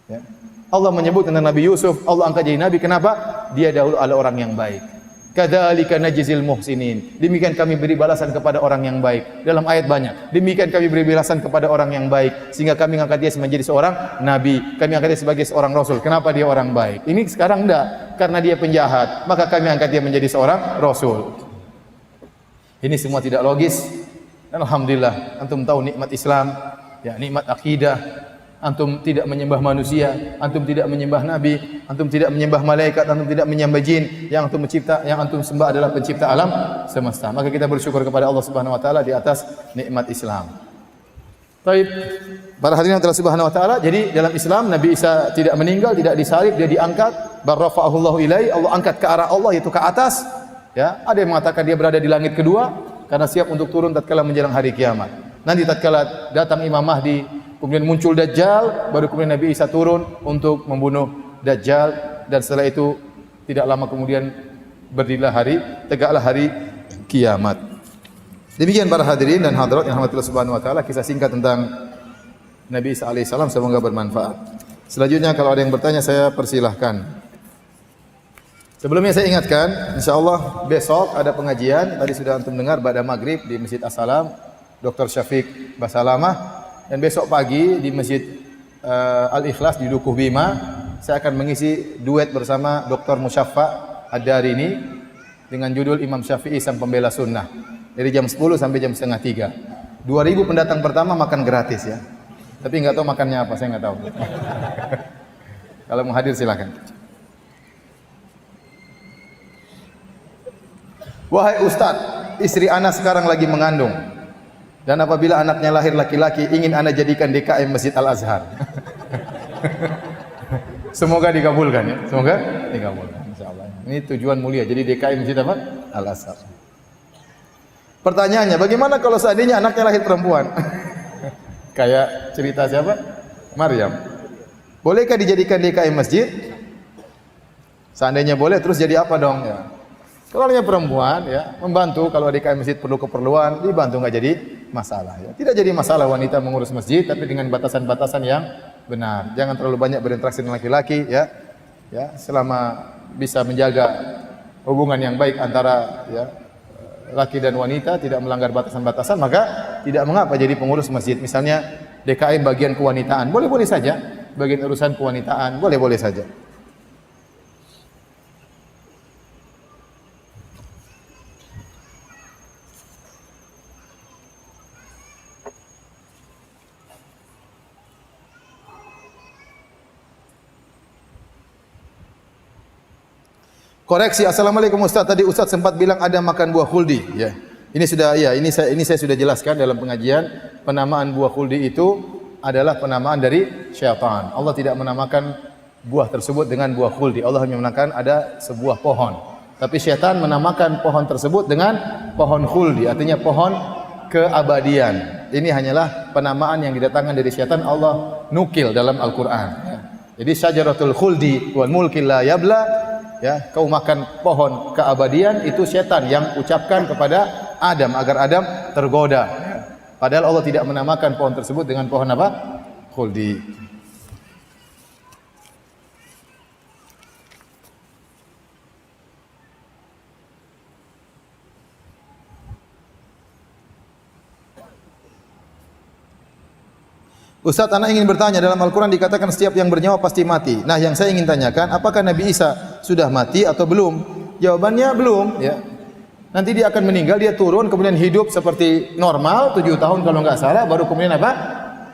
Ya. Allah menyebut tentang Nabi Yusuf, Allah angkat jadi Nabi. Kenapa? Dia dahulu adalah orang yang baik. Kadzalika najzil muhsinin. Demikian kami beri balasan kepada orang yang baik. Dalam ayat banyak. Demikian kami beri balasan kepada orang yang baik. Sehingga kami angkat dia menjadi seorang Nabi. Kami angkat dia sebagai seorang Rasul. Kenapa dia orang baik? Ini sekarang enggak. Karena dia penjahat. Maka kami angkat dia menjadi seorang Rasul. Ini semua tidak logis. Dan alhamdulillah, antum tahu nikmat Islam, ya, nikmat akidah. Antum tidak menyembah manusia, antum tidak menyembah nabi, antum tidak menyembah malaikat, antum tidak menyembah jin. Yang antum mencipta, yang antum sembah adalah pencipta alam semesta. Maka kita bersyukur kepada Allah Subhanahu wa taala di atas nikmat Islam. Baik, para hadirin Allah Subhanahu wa taala, jadi dalam Islam Nabi Isa tidak meninggal, tidak disalib, dia diangkat, barrafa'ahullahu ilai, Allah angkat ke arah Allah, yaitu ke atas. Ya, ada yang mengatakan dia berada di langit kedua karena siap untuk turun tatkala menjelang hari kiamat. Nanti tatkala datang Imam Mahdi, kemudian muncul Dajjal, baru kemudian Nabi Isa turun untuk membunuh Dajjal, dan setelah itu tidak lama kemudian tegaklah hari kiamat. Demikian para hadirin dan hadirat yang rahmatillah subhanahu wa ta'ala, kisah singkat tentang Nabi Isa alaihissalam, semoga bermanfaat. Selanjutnya kalau ada yang bertanya saya persilahkan. Sebelumnya saya ingatkan, insyaallah besok ada pengajian, tadi sudah antum dengar pada maghrib di Masjid As-Salam, Dr. Syafiq Basalamah. Dan besok pagi di Masjid Al-Ikhlas di Dukuh Bima, saya akan mengisi duet bersama Dr. Musyaffa Ad-Darini dengan judul Imam Syafi'i Sang Pembela Sunnah, dari jam 10 sampai jam setengah 3. 2.000 pendatang pertama makan gratis ya. Tapi nggak tahu makannya apa, saya nggak tahu. Kalau mau hadir silakan. Wahai Ustadz, istri ana sekarang lagi mengandung. Dan apabila anaknya lahir laki-laki, ingin ana jadikan DKM Masjid Al-Azhar. Semoga dikabulkan ya. Semoga dikabulkan insyaallah. Ini tujuan mulia. Jadi DKM Masjid apa? Al-Azhar. Pertanyaannya, bagaimana kalau seandainya anaknya lahir perempuan? Kayak cerita siapa? Maryam. Bolehkah dijadikan DKM masjid? Seandainya boleh, terus jadi apa dong ya? Kalau hanya perempuan ya, membantu kalau DKM masjid perlu keperluan, dibantu, nggak jadi masalah ya. Tidak jadi masalah wanita mengurus masjid, tapi dengan batasan-batasan yang benar. Jangan terlalu banyak berinteraksi dengan laki-laki ya. Ya, selama bisa menjaga hubungan yang baik antara ya laki dan wanita, tidak melanggar batasan-batasan, maka tidak mengapa jadi pengurus masjid. Misalnya DKM bagian kewanitaan, boleh-boleh saja. Bagian urusan kewanitaan, boleh-boleh saja. Koreksi, assalamualaikum Ustaz. Tadi Ustaz sempat bilang ada makan buah khuldi. Ya, ini saya sudah jelaskan dalam pengajian. Penamaan buah khuldi itu adalah penamaan dari syaitan. Allah tidak menamakan buah tersebut dengan buah khuldi. Allah hanya menamakan ada sebuah pohon. Tapi syaitan menamakan pohon tersebut dengan pohon khuldi, artinya pohon keabadian. Ini hanyalah penamaan yang didatangkan dari syaitan, Allah nukil dalam Al-Qur'an. Ya. Jadi syajaratul khuldi wal mulki la yabla. Ya, kau makan pohon keabadian, itu setan yang ucapkan kepada Adam agar Adam tergoda. Padahal Allah tidak menamakan pohon tersebut dengan pohon apa? Khuldi. Ustaz, anak ingin bertanya, dalam Al-Quran dikatakan setiap yang bernyawa pasti mati. Nah, yang saya ingin tanyakan, apakah Nabi Isa sudah mati atau belum? Jawabannya belum. Ya. Nanti dia akan meninggal, dia turun, kemudian hidup seperti normal, 7 tahun kalau nggak salah, baru kemudian apa?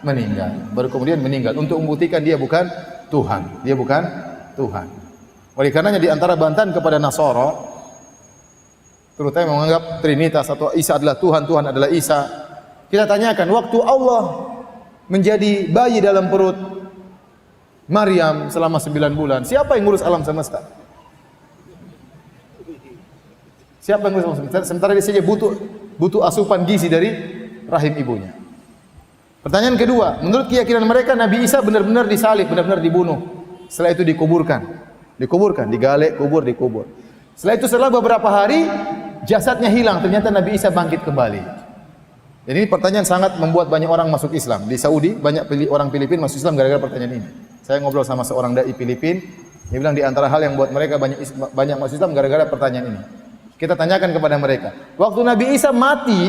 meninggal. Baru kemudian meninggal untuk membuktikan dia bukan Tuhan. Dia bukan Tuhan. Oleh karenanya di antara bantahan kepada Nasara, terutama menganggap Trinitas atau Isa adalah Tuhan, Tuhan adalah Isa. Kita tanyakan, waktu Allah menjadi bayi dalam perut Maryam selama 9 bulan, siapa yang ngurus alam semesta? Siapa yang ngurus alam semesta? Sementara dia saja butuh asupan gizi dari rahim ibunya. Pertanyaan kedua, menurut keyakinan mereka Nabi Isa benar-benar disalib, benar-benar dibunuh. Setelah itu dikuburkan, digalek, dikubur. Setelah itu setelah beberapa hari jasadnya hilang, ternyata Nabi Isa bangkit kembali. Jadi ini pertanyaan sangat membuat banyak orang masuk Islam. Di Saudi banyak orang Filipin masuk Islam gara-gara pertanyaan ini. Saya ngobrol sama seorang dai Filipin, dia bilang di antara hal yang buat mereka banyak masuk Islam gara-gara pertanyaan ini. Kita tanyakan kepada mereka, waktu Nabi Isa mati,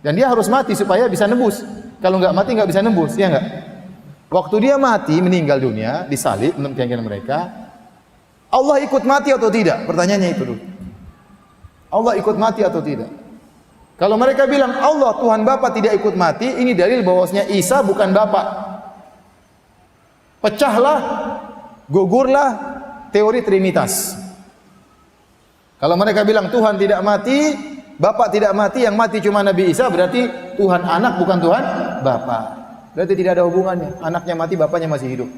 dan dia harus mati supaya bisa nebus. Kalau enggak mati enggak bisa nebus, ya enggak? Waktu dia mati, meninggal dunia, disalib menurut keyakinan mereka, Allah ikut mati atau tidak? Pertanyaannya itu dulu. Allah ikut mati atau tidak? Kalau mereka bilang Allah Tuhan Bapa tidak ikut mati, ini dalil bahwasanya Isa bukan Bapa. Pecahlah, gugurlah teori Trinitas. Kalau mereka bilang Tuhan tidak mati, Bapa tidak mati, yang mati cuma Nabi Isa, berarti Tuhan anak bukan Tuhan Bapa. Berarti tidak ada hubungannya. Anaknya mati, bapaknya masih hidup.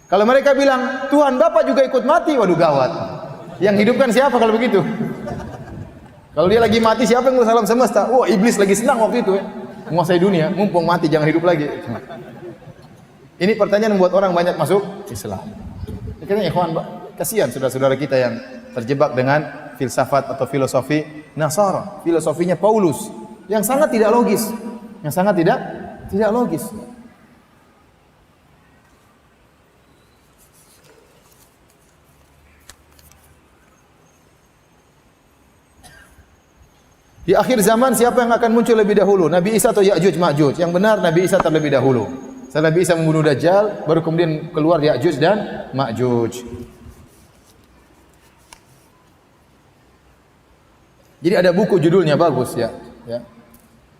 Kalau mereka bilang Tuhan Bapa juga ikut mati, waduh gawat. Yang hidupkan siapa kalau begitu? Kalau dia lagi mati, siapa yang ngurus alam semesta? Oh, iblis lagi senang waktu itu ya. Menguasai dunia, mumpung mati jangan hidup lagi. Ini pertanyaan membuat orang banyak masuk Islam. Akhirnya ikhwan, kasihan saudara-saudara kita yang terjebak dengan filsafat atau filosofi Nasara, filosofinya Paulus yang sangat tidak logis, yang sangat tidak logis. Di akhir zaman siapa yang akan muncul lebih dahulu? Nabi Isa atau Ya'juj Ma'juj? Yang benar Nabi Isa terlebih dahulu. Setelah Nabi Isa membunuh Dajjal, baru kemudian keluar Ya'juj dan Ma'juj. Jadi ada buku judulnya bagus ya.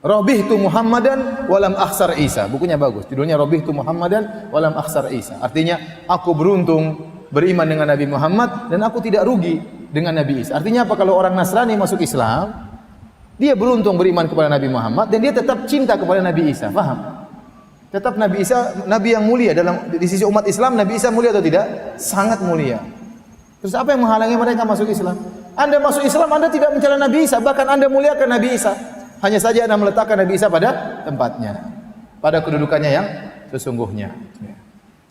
Rabihtu Muhammadan walam akhsar Isa. Bukunya bagus. Judulnya Rabihtu Muhammadan walam akhsar Isa. Artinya aku beruntung beriman dengan Nabi Muhammad dan aku tidak rugi dengan Nabi Isa. Artinya apa? Kalau orang Nasrani masuk Islam, dia beruntung beriman kepada Nabi Muhammad dan dia tetap cinta kepada Nabi Isa. Paham? Tetap Nabi Isa nabi yang mulia di sisi umat Islam. Nabi Isa mulia atau tidak? Sangat mulia. Terus apa yang menghalangi mereka masuk Islam? Anda masuk Islam, Anda tidak mencela Nabi Isa, bahkan Anda muliakan Nabi Isa. Hanya saja Anda meletakkan Nabi Isa pada tempatnya, pada kedudukannya yang sesungguhnya.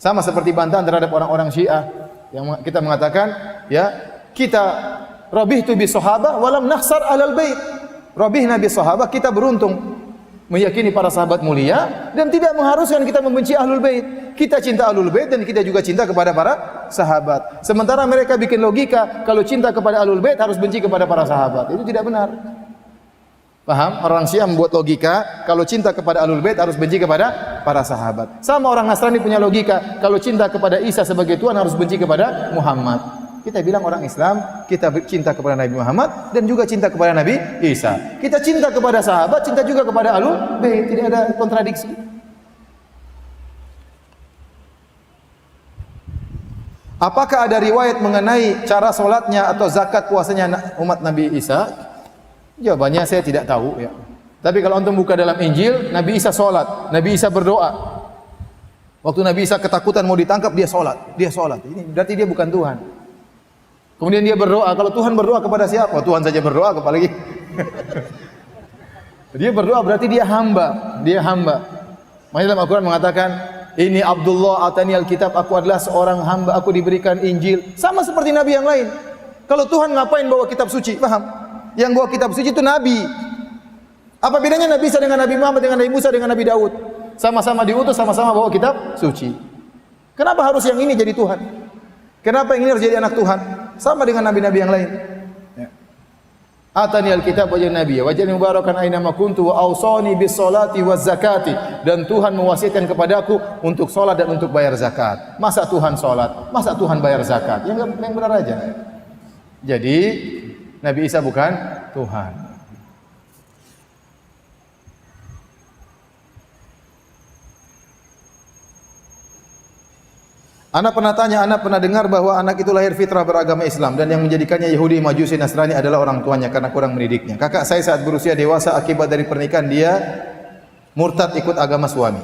Sama seperti bantahan terhadap orang-orang Syiah yang kita mengatakan, ya, kita rabihtu bi sahabah walam nahsar alal bait. Rabih Nabi sahabat, kita beruntung meyakini para sahabat mulia dan tidak mengharuskan kita membenci ahlul bait. Kita cinta ahlul bait dan kita juga cinta kepada para sahabat. Sementara mereka bikin logika, kalau cinta kepada ahlul bait harus benci kepada para sahabat. Itu tidak benar. Paham? Orang Syiah membuat logika, kalau cinta kepada ahlul bait harus benci kepada para sahabat. Sama orang Nasrani punya logika, kalau cinta kepada Isa sebagai Tuhan harus benci kepada Muhammad. Kita bilang orang Islam, kita cinta kepada Nabi Muhammad dan juga cinta kepada Nabi Isa. Kita cinta kepada sahabat, cinta juga kepada ahlul bait, tidak ada kontradiksi. Apakah ada riwayat mengenai cara solatnya atau zakat puasanya umat Nabi Isa? Jawabannya saya tidak tahu ya. Tapi kalau antum buka dalam Injil, Nabi Isa solat, Nabi Isa berdoa. Waktu Nabi Isa ketakutan mau ditangkap, dia solat. Ini berarti dia bukan Tuhan. Kemudian dia berdoa. Kalau Tuhan berdoa kepada siapa? Tuhan saja berdoa, apalagi dia berdoa berarti dia hamba. Makanya dalam Al-Quran mengatakan, ini Abdullah atani al-kitab, aku adalah seorang hamba, aku diberikan Injil. Sama seperti Nabi yang lain. Kalau Tuhan ngapain bawa kitab suci? Paham? Yang bawa kitab suci itu Nabi. Apa bedanya Nabi Isa dengan Nabi Muhammad, dengan Nabi Musa, dengan Nabi Daud? Sama-sama diutus, sama-sama bawa kitab suci. Kenapa harus yang ini jadi Tuhan? Kenapa yang ini harus jadi anak Tuhan? Sama dengan nabi-nabi yang lain. Atani al-kitab wa nabiyya wa ja'alni mubarakan aina ma kuntu wa awsani bis salati waz zakati, dan Tuhan mewasiatkan kepadaku untuk salat dan untuk bayar zakat. Masa Tuhan salat, masa Tuhan bayar zakat? Yang benar aja. Jadi Nabi Isa bukan Tuhan. Anak pernah tanya, anak pernah dengar bahwa anak itu lahir fitrah beragama Islam dan yang menjadikannya Yahudi, Majusi, Nasrani adalah orang tuanya karena kurang mendidiknya. Kakak saya saat berusia dewasa akibat dari pernikahan dia murtad ikut agama suami.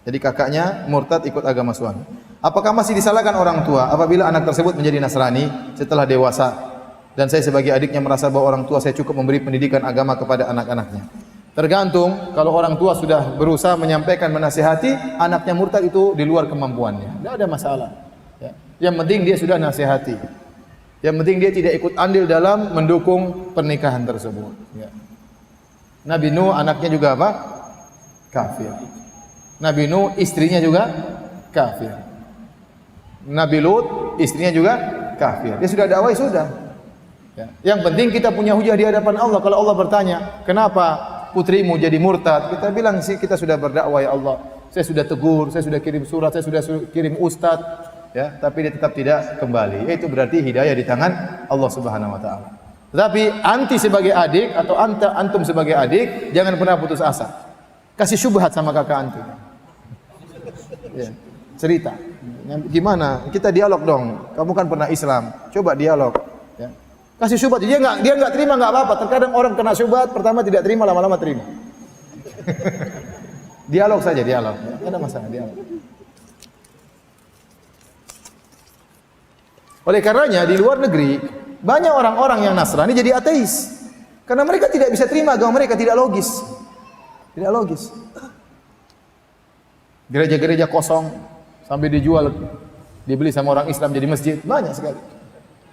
Jadi kakaknya murtad ikut agama suami. Apakah masih disalahkan orang tua apabila anak tersebut menjadi Nasrani setelah dewasa? Dan saya sebagai adiknya merasa bahwa orang tua saya cukup memberi pendidikan agama kepada anak-anaknya. Tergantung, kalau orang tua sudah berusaha menyampaikan, menasihati, anaknya murtad itu di luar kemampuannya. Tidak ada masalah. Ya. Yang penting dia sudah nasihati. Yang penting dia tidak ikut andil dalam mendukung pernikahan tersebut. Ya. Nabi Nuh anaknya juga apa? Kafir. Nabi Nuh istrinya juga kafir. Nabi Lut istrinya juga kafir. Dia sudah dakwah sudah. Ya. Yang penting kita punya hujah di hadapan Allah. Kalau Allah bertanya, kenapa putrimu jadi murtad? Kita bilang sih kita sudah berdakwah ya Allah. Saya sudah tegur, saya sudah kirim surat, saya sudah kirim ustaz, ya, tapi dia tetap tidak kembali. Itu berarti hidayah di tangan Allah Subhanahu wa taala. Tetapi anti sebagai adik atau antum sebagai adik jangan pernah putus asa. Kasih syubhat sama kakak antum. Ya, cerita. Gimana? Kita dialog dong. Kamu kan pernah Islam. Coba dialog, ya. Kasih syubhat, dia enggak terima enggak apa-apa. Terkadang orang kena syubhat, pertama tidak terima, lama-lama terima. Dialog saja, dialog. Enggak ada masalah, dialog. Oleh karenanya di luar negeri banyak orang-orang yang Nasrani jadi ateis. Karena mereka tidak bisa terima agama mereka, tidak logis. Tidak logis. Gereja-gereja kosong sampai dijual, dibeli sama orang Islam jadi masjid, banyak sekali.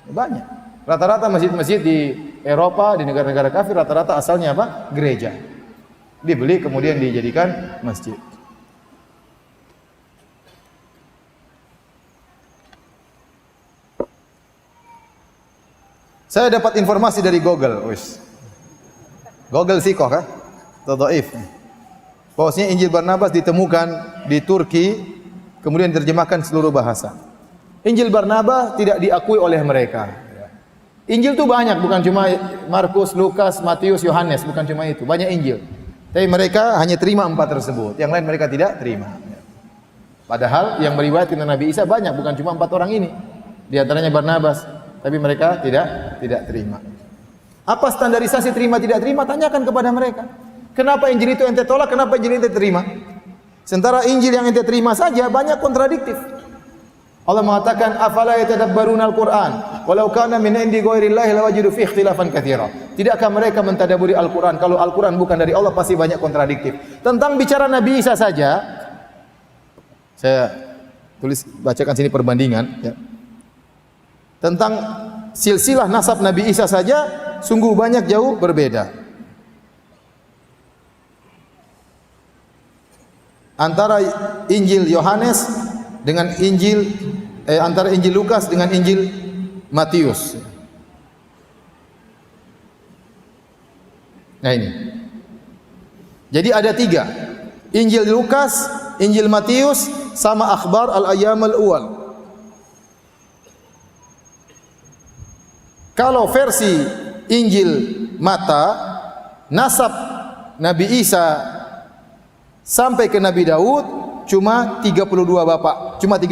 Banyak. Rata-rata masjid-masjid di Eropa, di negara-negara kafir, rata-rata asalnya apa? Gereja. Dibeli kemudian dijadikan masjid. Saya dapat informasi dari Google, Google sikoh kah? Atau dhaif. Bahwasanya Injil Barnabas ditemukan di Turki, kemudian diterjemahkan seluruh bahasa. Injil Barnabas tidak diakui oleh mereka. Injil itu banyak, bukan cuma Markus, Lukas, Matius, Yohanes, bukan cuma itu, banyak Injil. Tapi mereka hanya terima 4 tersebut, yang lain mereka tidak terima. Padahal yang meriwayatkan Nabi Isa banyak, bukan cuma 4 orang ini. Di antaranya Barnabas, tapi mereka tidak terima. Apa standarisasi terima tidak terima? Tanyakan kepada mereka. Kenapa Injil itu ente tolak, kenapa Injil ente terima? Sementara Injil yang ente terima saja banyak kontradiktif. Allah mengatakan afala yatadabbaruna al-Qur'an walau kana min indi ghairillahi lawajidu fi ikhtilafan katsira. Tidakkah mereka mentadabburi Al-Qur'an? Kalau Al-Qur'an bukan dari Allah pasti banyak kontradiktif. Tentang bicara Nabi Isa saja saya bacakan sini perbandingan, ya. Tentang silsilah nasab Nabi Isa saja sungguh banyak jauh berbeda. Antara Injil Yohanes dengan antara Injil Lukas dengan Injil Matius. Nah ini. Jadi ada 3. Injil Lukas, Injil Matius, sama akhbar al-ayyam al-awwal. Kalau versi Injil Mata, nasab Nabi Isa sampai ke Nabi Daud cuma 32 bapak, 32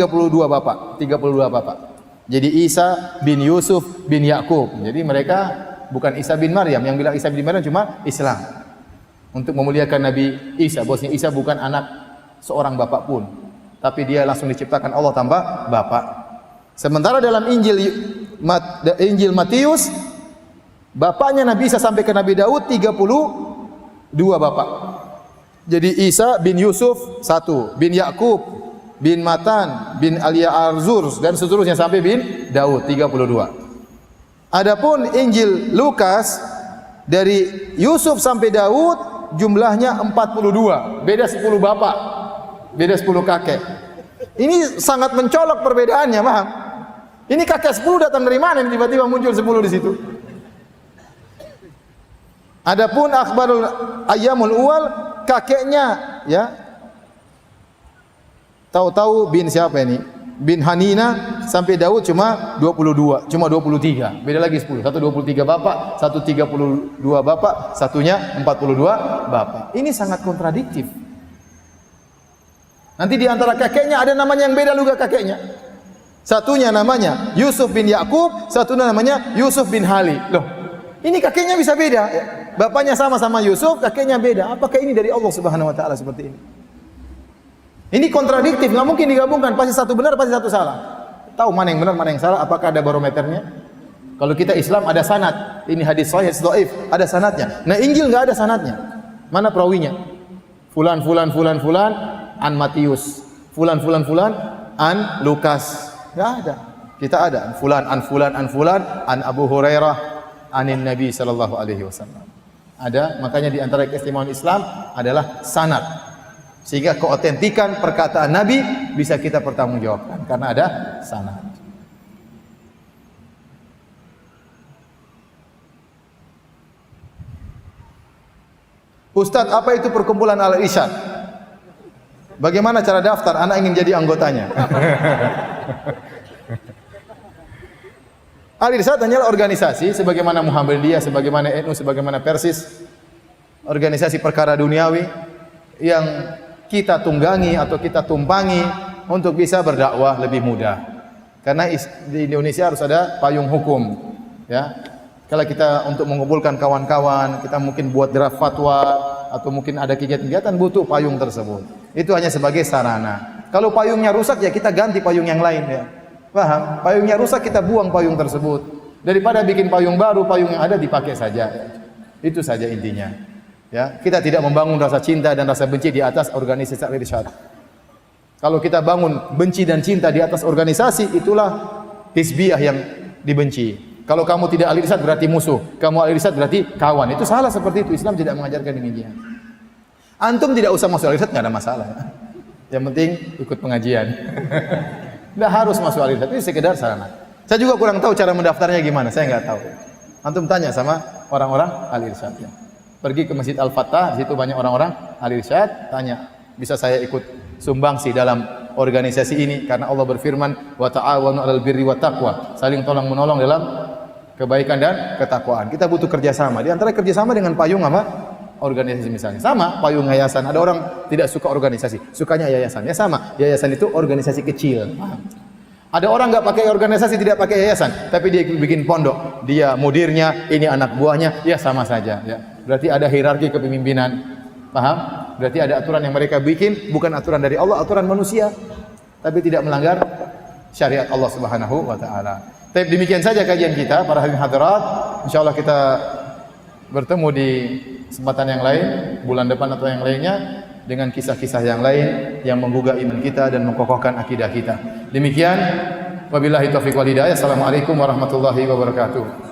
bapak. Jadi Isa bin Yusuf bin Yakub. Jadi mereka bukan Isa bin Maryam. Yang bilang Isa bin Maryam cuma Islam. Untuk memuliakan Nabi Isa. Bahwasanya Isa bukan anak seorang bapak pun, tapi dia langsung diciptakan Allah tambah bapak. Sementara dalam Injil Matius, bapaknya Nabi Isa sampai ke Nabi Daud 32 bapak. Jadi Isa bin Yusuf 1, bin Yakub, bin Matan, bin Alia Arzur dan seterusnya sampai bin Daud 32. Adapun Injil Lukas dari Yusuf sampai Daud jumlahnya 42, beda 10 bapak, beda 10 kakek. Ini sangat mencolok perbedaannya, paham? Ini kakek 10 datang dari mana ini tiba-tiba muncul 10 di situ? Adapun akhbarul ayyamul awwal kakeknya, ya. Tahu-tahu bin siapa ini? Bin Hanina sampai Daud cuma 22, cuma 23. Beda lagi 10. Satu 23 bapak, satu 32 bapak, satunya 42 bapak. Ini sangat kontradiktif. Nanti di antara kakeknya ada namanya yang beda juga kakeknya. Satunya namanya Yusuf bin Yakub, satunya namanya Yusuf bin Hali. Loh, ini kakeknya bisa beda. Bapaknya sama-sama Yusuf, kakeknya beda. Apakah ini dari Allah Subhanahu wa taala seperti ini? Ini kontradiktif, nggak mungkin digabungkan. Pasti satu benar, pasti satu salah. Tahu mana yang benar, mana yang salah? Apakah ada barometernya? Kalau kita Islam ada sanad. Ini hadis sahih, dhaif, ada sanadnya. Nah, Injil nggak ada sanadnya. Mana perawinya? Fulan an Matius. Fulan an Lukas. Nggak ada. Kita ada fulan an Abu Hurairah anin Nabi sallallahu alaihi wasallam. Ada, makanya di antara keistimewaan Islam adalah sanad. Sehingga keotentikan perkataan Nabi bisa kita pertanggungjawabkan karena ada sanad. Ustadz, apa itu perkumpulan Al-Irsyad? Bagaimana cara daftar? Anak ingin jadi anggotanya. Al-Irsyad hanyalah organisasi sebagaimana Muhammadiyah, sebagaimana NU, sebagaimana Persis, organisasi perkara duniawi yang kita tunggangi atau kita tumpangi untuk bisa berdakwah lebih mudah. Karena di Indonesia harus ada payung hukum, ya. Kalau kita untuk mengumpulkan kawan-kawan, kita mungkin buat draft fatwa atau mungkin ada kegiatan-kegiatan butuh payung tersebut. Itu hanya sebagai sarana. Kalau payungnya rusak ya kita ganti payung yang lain, ya. Paham? Payungnya rusak kita buang payung tersebut. Daripada bikin payung baru, payung yang ada dipakai saja. Itu saja intinya. Ya, kita tidak membangun rasa cinta dan rasa benci di atas organisasi Al-Irsyad. Kalau kita bangun benci dan cinta di atas organisasi, itulah hizbiyah yang dibenci. Kalau kamu tidak Al-Irsyad berarti musuh, kamu Al-Irsyad berarti kawan. Itu salah seperti itu. Islam tidak mengajarkan demikian. Antum tidak usah masuk Al-Irsyad, enggak ada masalah. Yang penting ikut pengajian. Enggak harus masuk Al-Irsyad, itu sekedar sarana. Saya juga kurang tahu cara mendaftarnya gimana, saya enggak tahu. Antum tanya sama orang-orang Al-Irsyad, ya. Pergi ke Masjid Al-Fatah, di situ banyak orang-orang Al-Irsyad, tanya, bisa saya ikut sumbangsi dalam organisasi ini? Karena Allah berfirman, wa ta'awanu 'alal birri wat taqwa, saling tolong-menolong dalam kebaikan dan ketakwaan. Kita butuh kerjasama. Di antara kerjasama dengan payung apa? Organisasi misalnya. Sama, payung yayasan. Ada orang tidak suka organisasi, sukanya yayasan. Ya sama, yayasan itu organisasi kecil. Ada orang nggak pakai organisasi, tidak pakai yayasan, tapi dia bikin pondok. Dia mudirnya, ini anak buahnya, ya sama saja. Ya. Berarti ada hierarki kepemimpinan. Paham? Berarti ada aturan yang mereka bikin, bukan aturan dari Allah, aturan manusia, tapi tidak melanggar syariat Allah Subhanahu wa taala. Tapi demikian saja kajian kita para hadirin hadirat. Insyaallah kita bertemu di kesempatan yang lain, bulan depan atau yang lainnya, dengan kisah-kisah yang lain yang menggugah iman kita dan menkokohkan akidah kita. Demikian, wabillahi taufiq wal hidayah. Assalamualaikum warahmatullahi wabarakatuh.